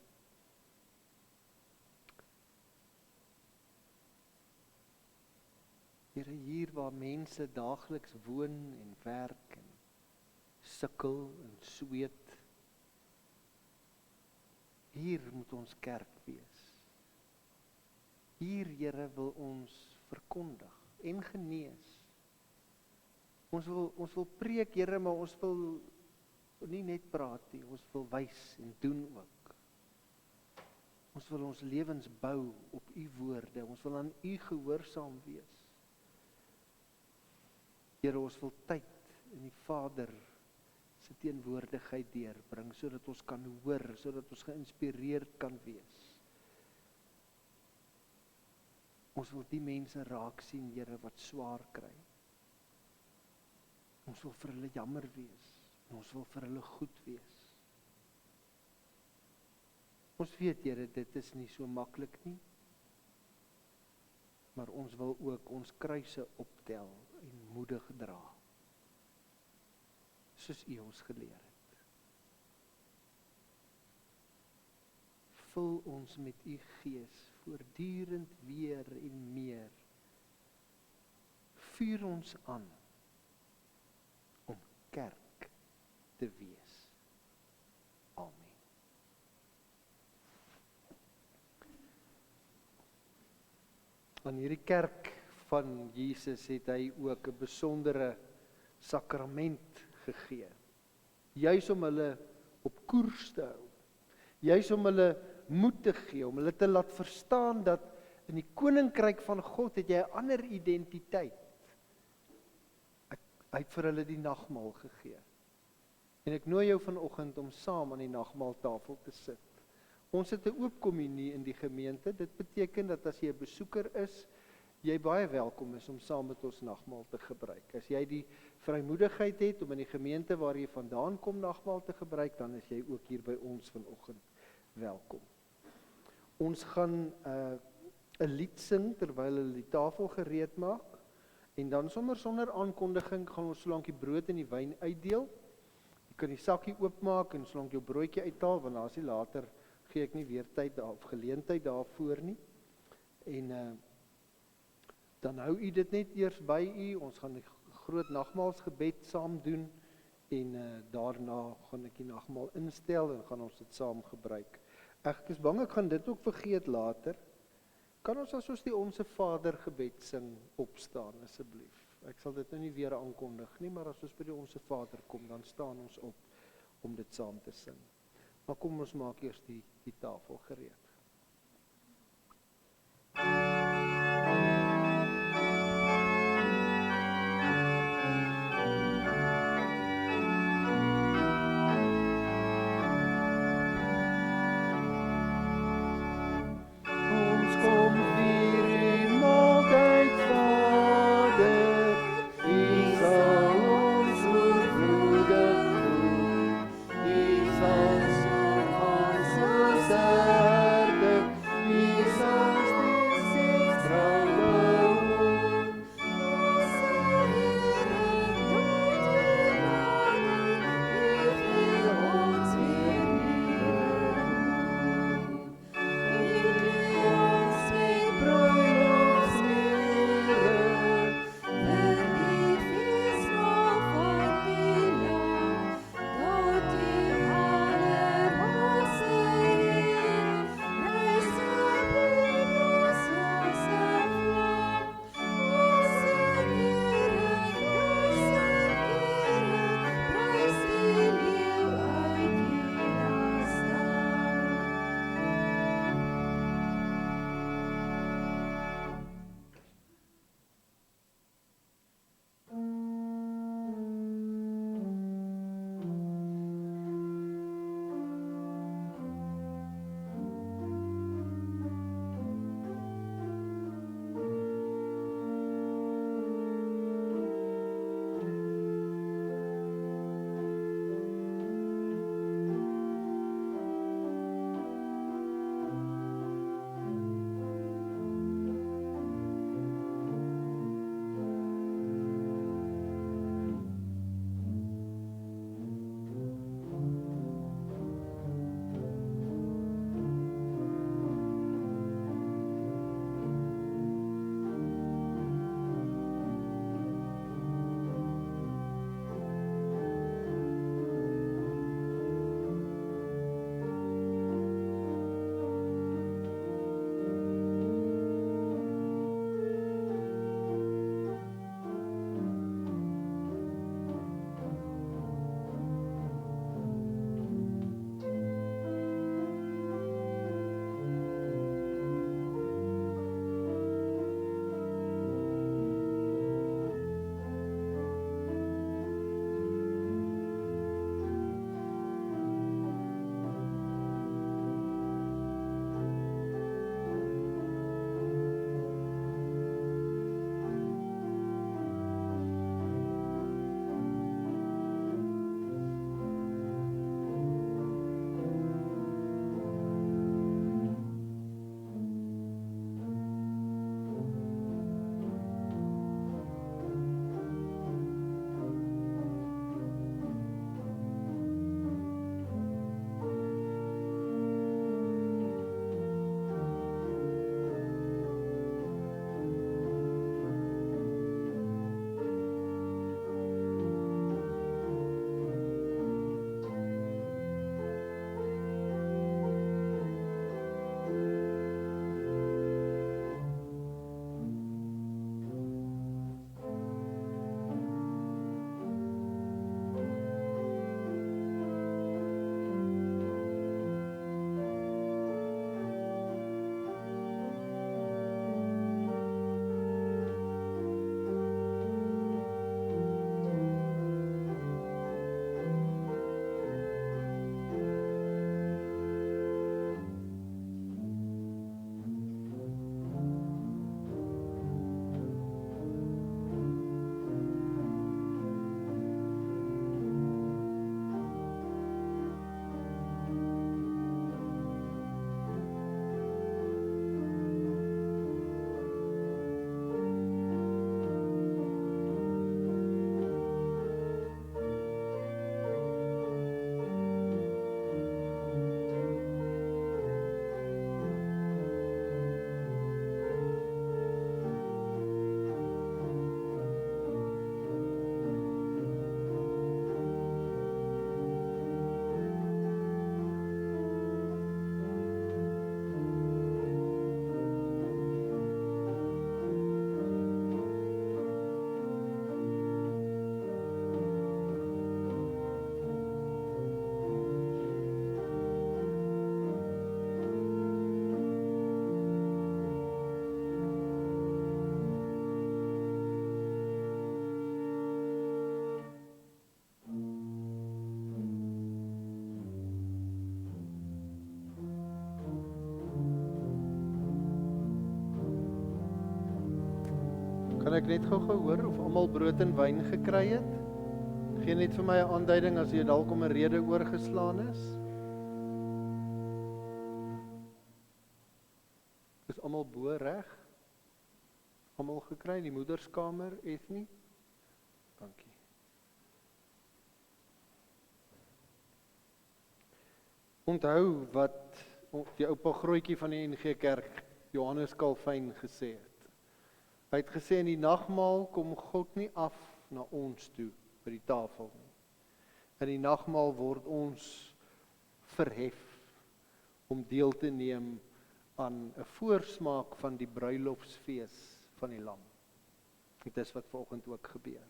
Here, hier waar mense daagliks woon en werk en sukkel en sweet. Hier moet ons kerk wees. Hier, Here, wil ons verkondig en genees. Ons wil preek, Here, maar ons wil nie net praat nie, ons wil wys en doen ook. Ons wil ons lewens bou op U woorde, ons wil aan U gehoorsaam wees. Here, ons wil tyd in die Vader se teenwoordigheid deurbring, sodat ons kan hoor, sodat ons geïnspireerd kan wees. Ons wil die mense raak sien, Here, wat swaar kry. Ons wil vir hulle jammer wees, en ons wil vir hulle goed wees. Ons weet, Here, dit is nie so maklik nie, maar ons wil ook ons kruise optel en moedig dra, soos U ons geleer het. Vul ons met U Gees voortdurend weer en meer. Vuur ons aan om kerk te wees. Amen. Aan hierdie kerk van Jesus het hy ook 'n besondere sakrament gegee. Juis om hulle op koers te hou. Juis om hulle moed te gee, om hulle te laat verstaan dat in die koninkryk van God het jy 'n ander identiteit. Hy het vir hulle die nagmaal gegee. En ek nooi jou vanoggend om saam aan die nagmaaltafel te sit. Ons het 'n oop kommunie in die gemeente. Dit beteken dat as jy 'n besoeker is, jy baie welkom is om saam met ons nagmaal te gebruik. As jy die vrymoedigheid het om in die gemeente waar jy vandaan kom nagmaal te gebruik, dan is jy ook hier by ons vanoggend welkom. Ons gaan 'n lied sing terwyl hulle die tafel gereed maak, en dan sonder aankondiging gaan ons solank die brood en die wyn uitdeel. Jy kan die sakkie oopmaak en solank jou broodjie uithaal, want as jy later gee ek nie weer tyd daar of geleentheid daarvoor nie. En dan hou u dit net eers by u. Ons gaan 'n groot nagmaalsgebed saam doen en daarna gaan ek die nagmaal instel en gaan ons dit saam gebruik. Ek is bang ek gaan dit ook vergeet later. Kan ons as ons die Onse Vader gebed sing opstaan asseblief? Ek sal dit nou nie weer aankondig nie, maar as ons by die Onse Vader kom, dan staan ons op om dit saam te sing. Maar kom ons maak eers die tafel gereed. ek net gou hoor of almal brood en wyn gekry het? Gee net vir my 'n aanduiding as jy dalk om 'n rede oorgeslaan is. Is almal bo reg? Almal gekry in die moederskamer, Ethnie? Dankie. Onthou wat die oupa Grootjie van die NG Kerk, Johannes Calvin, gesê het. Hy het gesê, in die nagmaal kom God nie af na ons toe, by die tafel nie. In die nagmaal word ons verhef, om deel te neem aan 'n voorsmaak van die bruilofsfees van die Lam. Dit is wat vanoggend ook gebeur.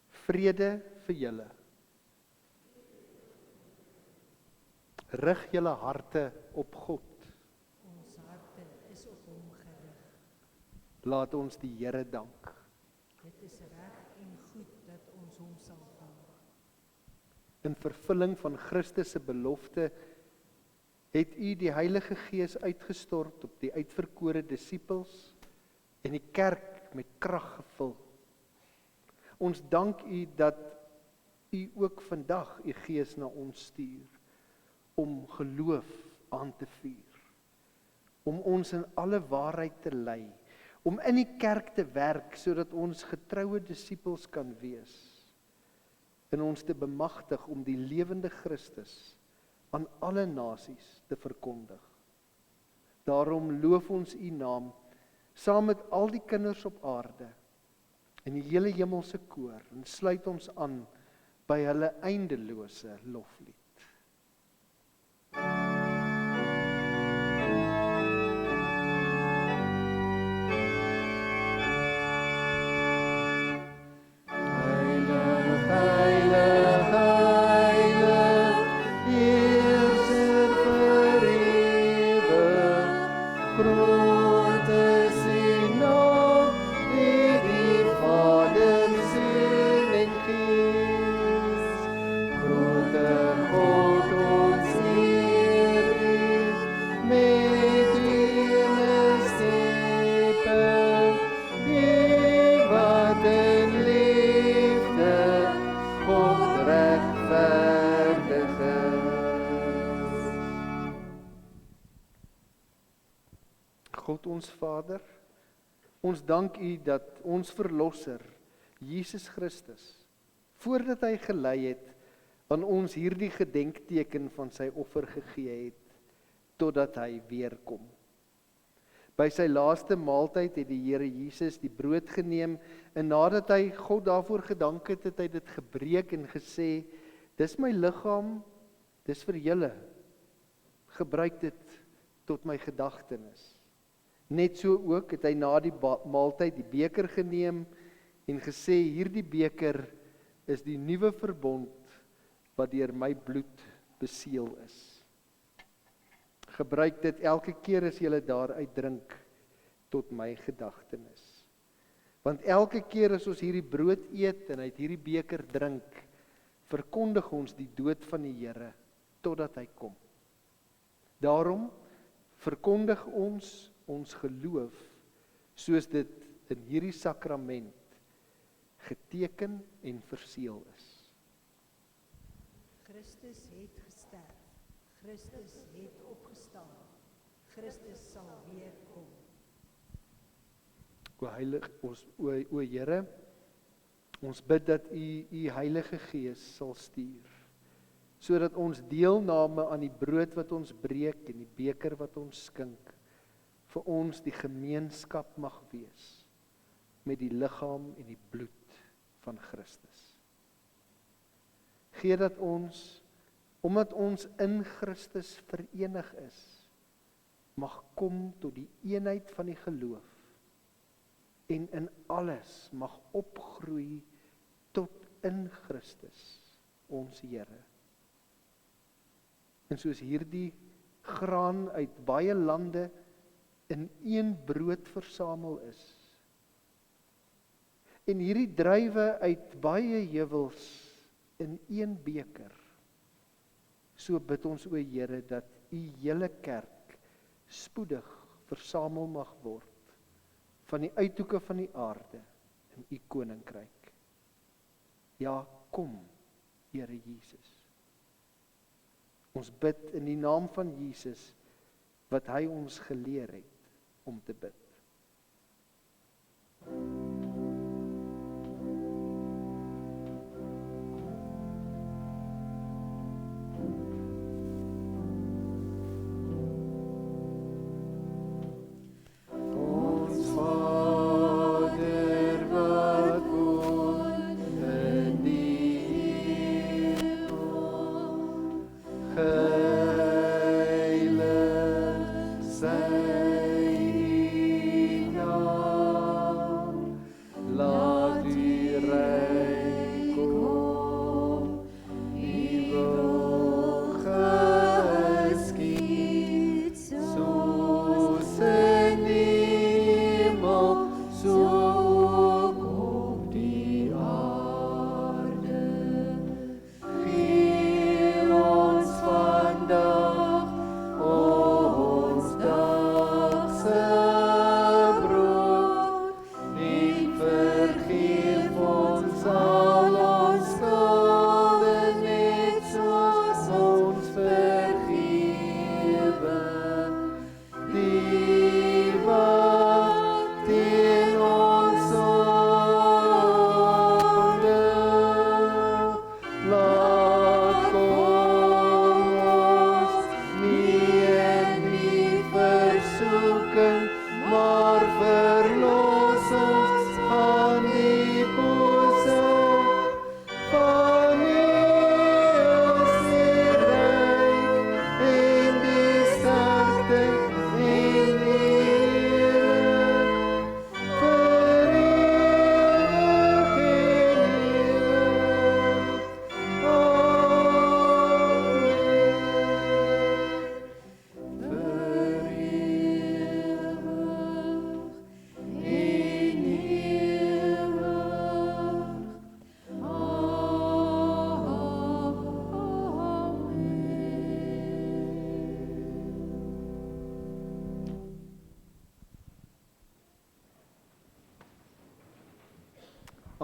Vrede vir julle. Rig julle harte op God. Ons harte is op hom gerig. Laat ons die Here dank. Dit is reg en goed dat ons hom sal dank. In vervulling van Christus se belofte het U die Heilige Gees uitgestort op die uitverkore disippels en die kerk met krag gevul. Ons dank U dat U ook vandag U Gees na ons stuur om geloof aan te vuur, om ons in alle waarheid te lei, om in die kerk te werk sodat ons getroue disippels kan wees, en ons te bemagtig om die lewende Christus aan alle nasies te verkondig. Daarom loof ons U naam saam met al die kinders op aarde en die hele hemelse koor en sluit ons aan by hulle eindelose loflied. God ons Vader, ons dank U dat ons Verlosser, Jesus Christus, voordat hy gelei het, aan ons hierdie gedenkteken van sy offer gegee het, totdat hy weer kom. By sy laaste maaltyd het die Here Jesus die brood geneem, en nadat hy God daarvoor gedank het, het hy dit gebreek en gesê, dis my liggaam, dis vir julle, gebruik dit tot my gedagtenis. Net so ook het hy na die maaltyd die beker geneem en gesê, hierdie beker is die nuwe verbond wat deur my bloed beseël is. Gebruik dit elke keer as julle daaruit drink tot my gedagtenis. Want elke keer as ons hierdie brood eet en uit hierdie beker drink, verkondig ons die dood van die Here totdat hy kom. Daarom verkondig ons geloof, soos dit in hierdie sakrament geteken en verseël is. Christus het gesterf, Christus het opgestaan, Christus sal weer kom. O Here, ons bid dat U Heilige Gees sal stuur, sodat ons deelname aan die brood wat ons breek en die beker wat ons skink, vir ons die gemeenskap mag wees met die liggaam en die bloed van Christus. Gee dat ons, omdat ons in Christus verenig is, mag kom tot die eenheid van die geloof en in alles mag opgroei tot in Christus, ons Here. En soos hierdie graan uit baie lande in een brood versamel is, en hierdie druiwe uit baie heuwels in een beker, so bid ons, o Here, dat u hele kerk spoedig versamel mag word van die uithoeke van die aarde in u koninkryk. Ja, kom, Here Jesus. Ons bid in die naam van Jesus, wat hy ons geleer het om te bid.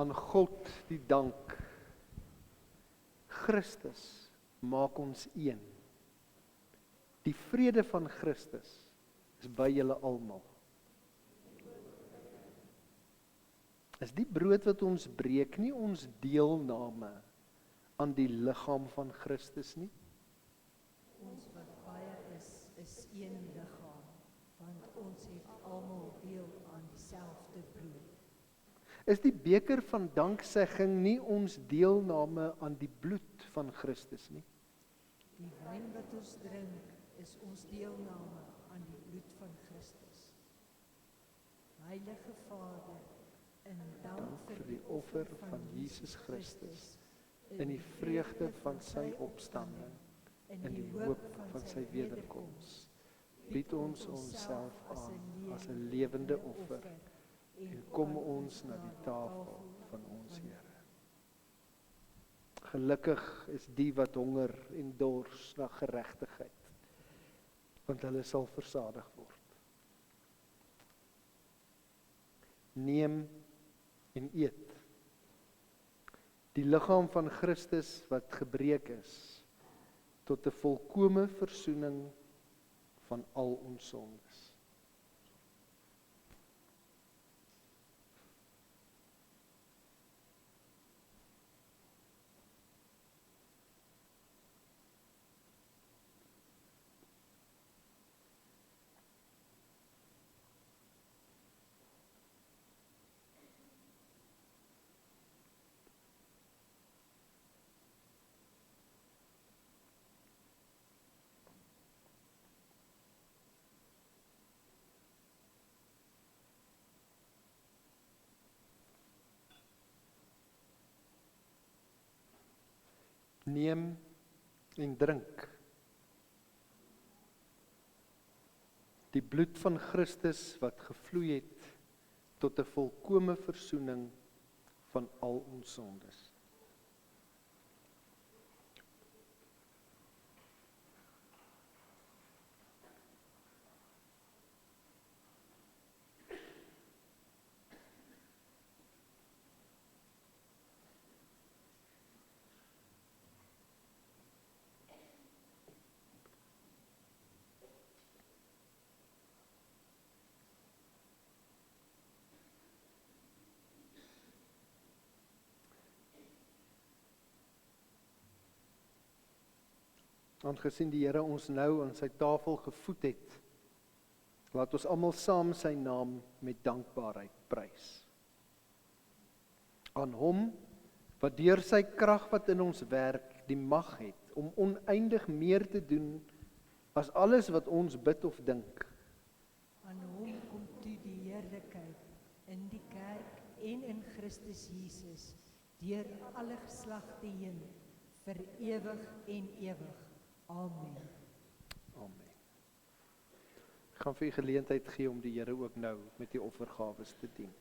Aan God die dank. Christus maak ons een. Die vrede van Christus is by julle almal. Is die brood wat ons breek nie ons deelname aan die liggaam van Christus nie? Ons wat baie is een liggaam, want ons het almal deel aan dieselfde brood. Is die beker van danksegging nie ons deelname aan die bloed van Christus nie? Die wyn wat ons drink, is ons deelname aan die bloed van Christus. Heilige Vader, in dank vir die offer van Jesus Christus, in die vreugde van sy opstanding, in die hoop van sy wederkoms, bied ons onsself aan as 'n lewende offer, en kom ons na die tafel van ons Here. Gelukkig is die wat honger en dors na geregtigheid, want hulle sal versadig word. Neem en eet. Die liggaam van Christus wat gebreek is, tot 'n volkome versoening van al ons sondes. Neem en drink. Die bloed van Christus wat gevloei het tot 'n volkome versoening van al ons sondes. Aangesien die Here ons nou aan sy tafel gevoed het, laat ons almal saam sy naam met dankbaarheid prys. Aan hom, wat deur sy krag wat in ons werk, die mag het, om oneindig meer te doen, as alles wat ons bid of dink. Aan hom kom toe die heerlikheid in die kerk en in Christus Jesus, deur alle geslagte heen, vir ewig en ewig. Amen. Amen. Ek gaan vir u geleentheid gee om die Here ook nou met die offergawes te dien.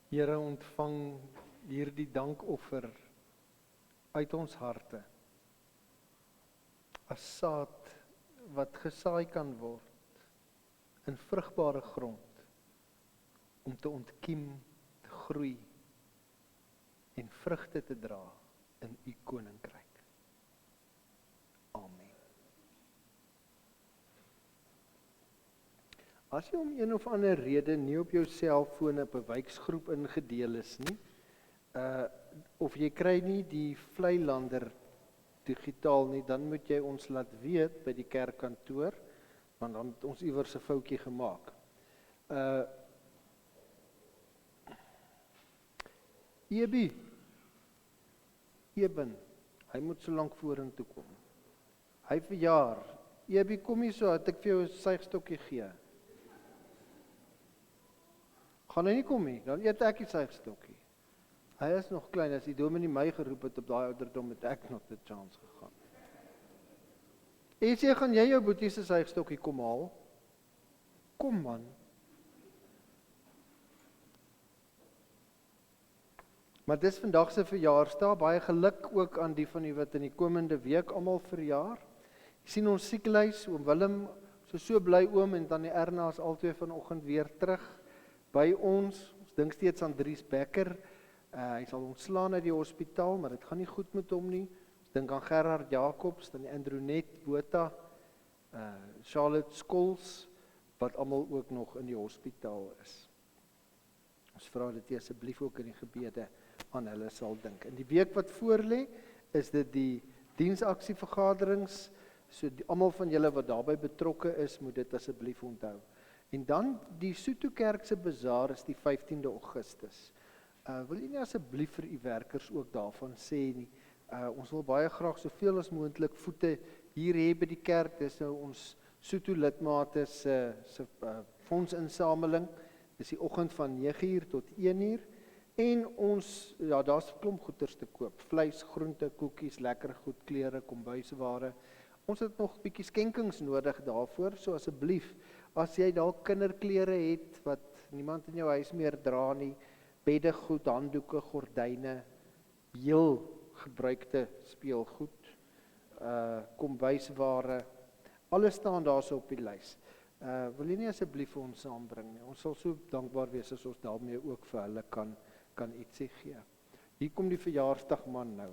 Here, ontvang hierdie dankoffer uit ons harte as saad wat gesaai kan word in vrugbare grond om te ontkiem, te groei en vrugte te dra in u koninkryk. Amen. As jy om een of ander rede nie op jou selfoon op 'n wijksgroep ingedeel is nie, of jy kry nie die Vleilander digitaal nie, dan moet jy ons laat weet by die kerkkantoor, want dan het ons iewers 'n foutjie gemaak. Eben, hy moet so lank vorentoe kom. Hy verjaar. Ebi, kom hier so, het ek vir jou 'n suigstokkie gee. Gaan hy nie kom nie, dan eet ek die suigstokkie. Hy is nog klein, as die dominee my geroep het op daai ouderdom, het ek nog 'n kans gegaan. Esie, gaan jy jou boetie se suigstokkie kom haal? Kom man. Maar dis vandag se verjaarsdag, baie geluk ook aan die van u wat in die komende week almal verjaar. Ek sien ons sieklys, oom Willem, so bly oom en tannie Erna is albei vanoggend weer terug by ons. Ons dink steeds aan Dries Becker. Hy sal ontslaan uit die hospitaal, maar dit gaan nie goed met hom nie. Ons dink aan Gerard Jacobs, tannie Andronet Botha, Charlotte Skols, wat almal ook nog in die hospitaal is. Ons vra dat jy asseblief ook in die gebede aan hulle sal dink. In die week wat voorlê, is dit die diensaksievergaderings, so almal van julle wat daarbey betrokke is, moet dit asseblief onthou. En dan die Soto Kerk se bazaar is die 15de Augustus. Wil jy nie asseblief vir u werkers ook daarvan sê nie? Ons wil baie graag soveel as moontlik voete hier hê by die kerk. Dis nou ons Soto lidmate se fondsinsameling. Dis die oggend van 9:00 tot 1:00 En ons, ja, daar's 'n klomp goeders te koop. Vleis, groente, koekies, lekker goed, klere, kombuisware. Ons het nog 'n bietjie skenkings nodig daarvoor, so asseblief, as jy dalk kinderklere het wat niemand in jou huis meer dra nie, beddegoed, handdoeke, gordyne, heel gebruikte speelgoed, kombuisware, alles staan daar so op die lys. Wil jy nie asseblief vir ons saambring nie? Ons sal so dankbaar wees as ons daarmee ook vir hulle kan ietsie gee. Hier kom die verjaarsdagman nou.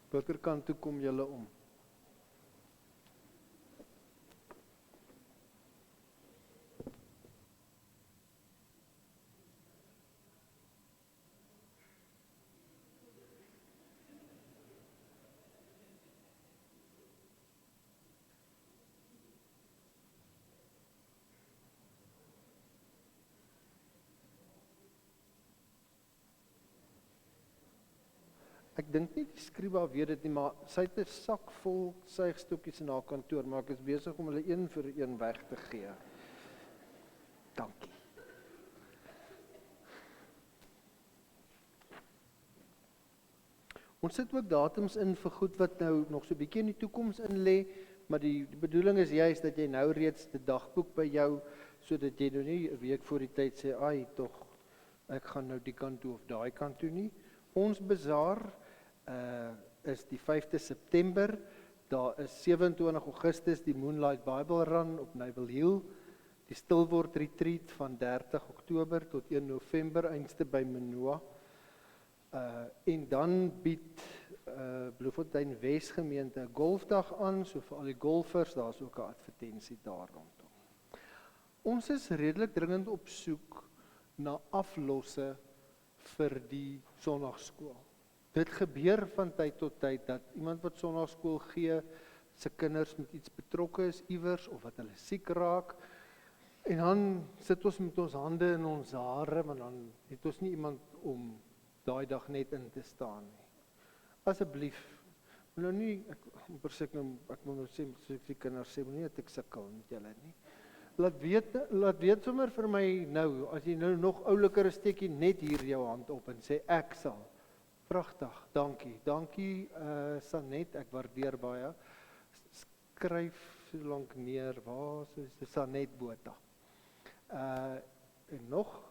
Watter kant toe kom julle om? Ek dink nie die skryba weet dit nie, maar sy het 'n sak vol suigstokkies in haar kantoor, maar ek is besig om hulle een vir een weg te gee. Dankie. Ons sit ook datums in vir goed wat nou nog so 'n bietjie in die toekoms in lê, maar die bedoeling is juist dat jy nou reeds 'n dagboek by jou, sodat jy nou nie 'n week voor die tyd sê, "Ai, tog, ek gaan nou die kant toe of daai kant toe nie." Ons bazaar is die 5de September, daar is 27 Augustus die Moonlight Bible Run op Naval Hill, die Stilword Retreat van 30 Oktober tot 1 November, eindste by Manoa, en dan bied Bloemfontein Wes gemeente 'n golfdag aan, so vir al die golfers, daar is ook 'n advertensie daar rondom. Ons is redelik dringend op soek na aflosse vir die sonnaarskool. Dit gebeur van tyd tot tyd dat iemand wat sonnaarskool gee, sy kinders met iets betrokke is iewers of wat hulle siek raak, en dan sit ons met ons hande in ons hare, maar dan het ons nie iemand om daai dag net in te staan nie. Asseblief, nou nie, ek wil nou sê, soos die kinders sê, nie dat ek sukkel met julle nie. Laat weet sommer vir my nou, as jy nou nog ouliker is, steek jy net hier jou hand op en sê, ek sal. Pragtig, dankie. Dankie, Sanet, ek waardeer baie. Skryf so lank neer, waar is Sanet Botha? En nog?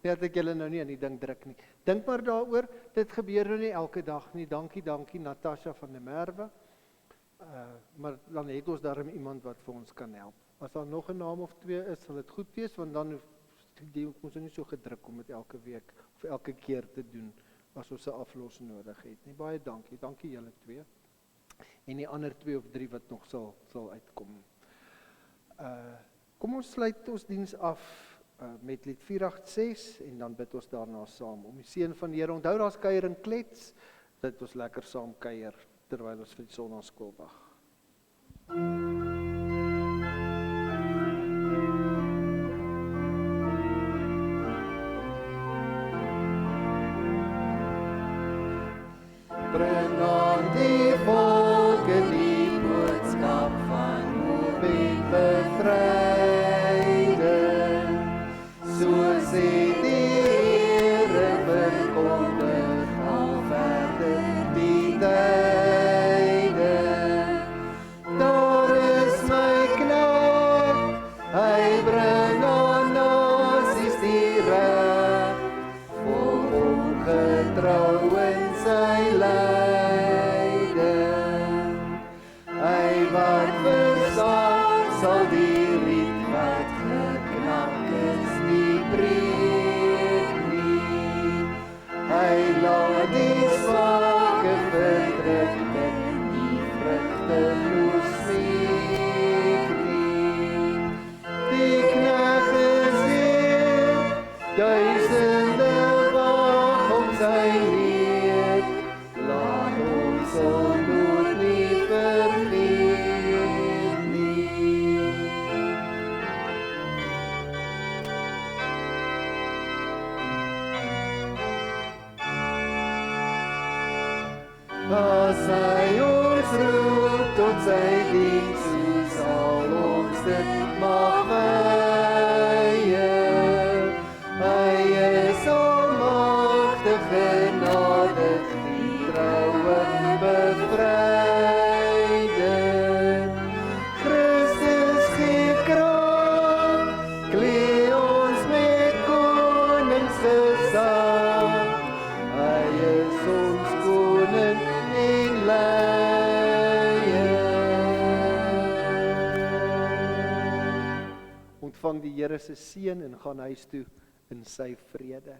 Nee, dat ek julle nou nie aan die ding druk nie. Dink maar daaroor, dit gebeur nou nie elke dag nie. Dankie, Natasha van der Merwe. Maar dan het ons daarom iemand wat vir ons kan help. As daar nog 'n naam of twee is, sal dit goed wees, want dan hoef ons nie so gedruk om dit elke week of elke keer te doen, as ons 'n aflos nodig het nie. Baie dankie julle twee. En die ander 2 of 3 wat nog sal uitkom. Kom ons sluit ons diens af met lied 486 en dan bid ons daarna saam. Om die seën van die Here, onthou daar's kuier en klets, dat ons lekker saam kuier terwyl ons vir die sonnaarskool wag. Bring aan die volke die boodskap van hoop en bevryding, soos die Here verkondig al verder die tye. ontvang die Here se seën en gaan huis toe in sy vrede.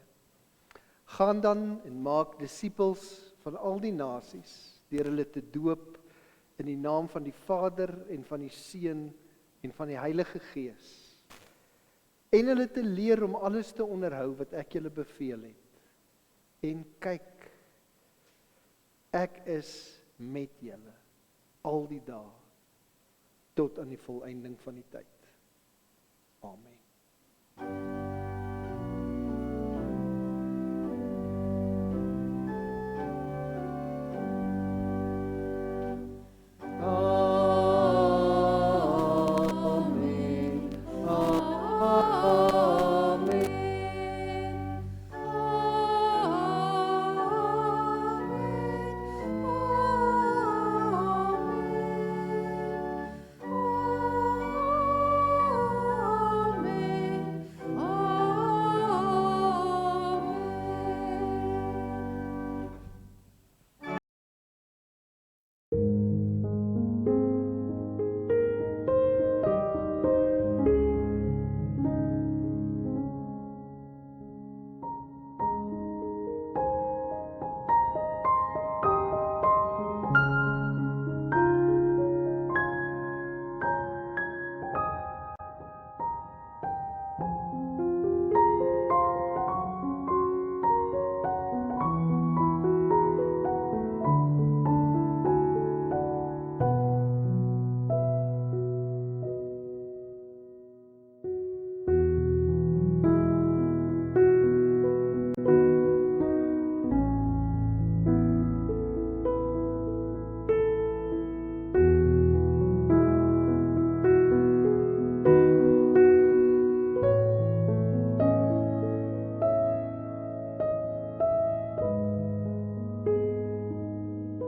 Gaan dan en maak disippels van al die nasies, deur hulle te doop in die naam van die Vader en van die Seun en van die Heilige Gees. En hulle te leer om alles te onderhou wat ek julle beveel het. En kyk, ek is met julle al die dae tot aan die volëinding van die tyd. Amen.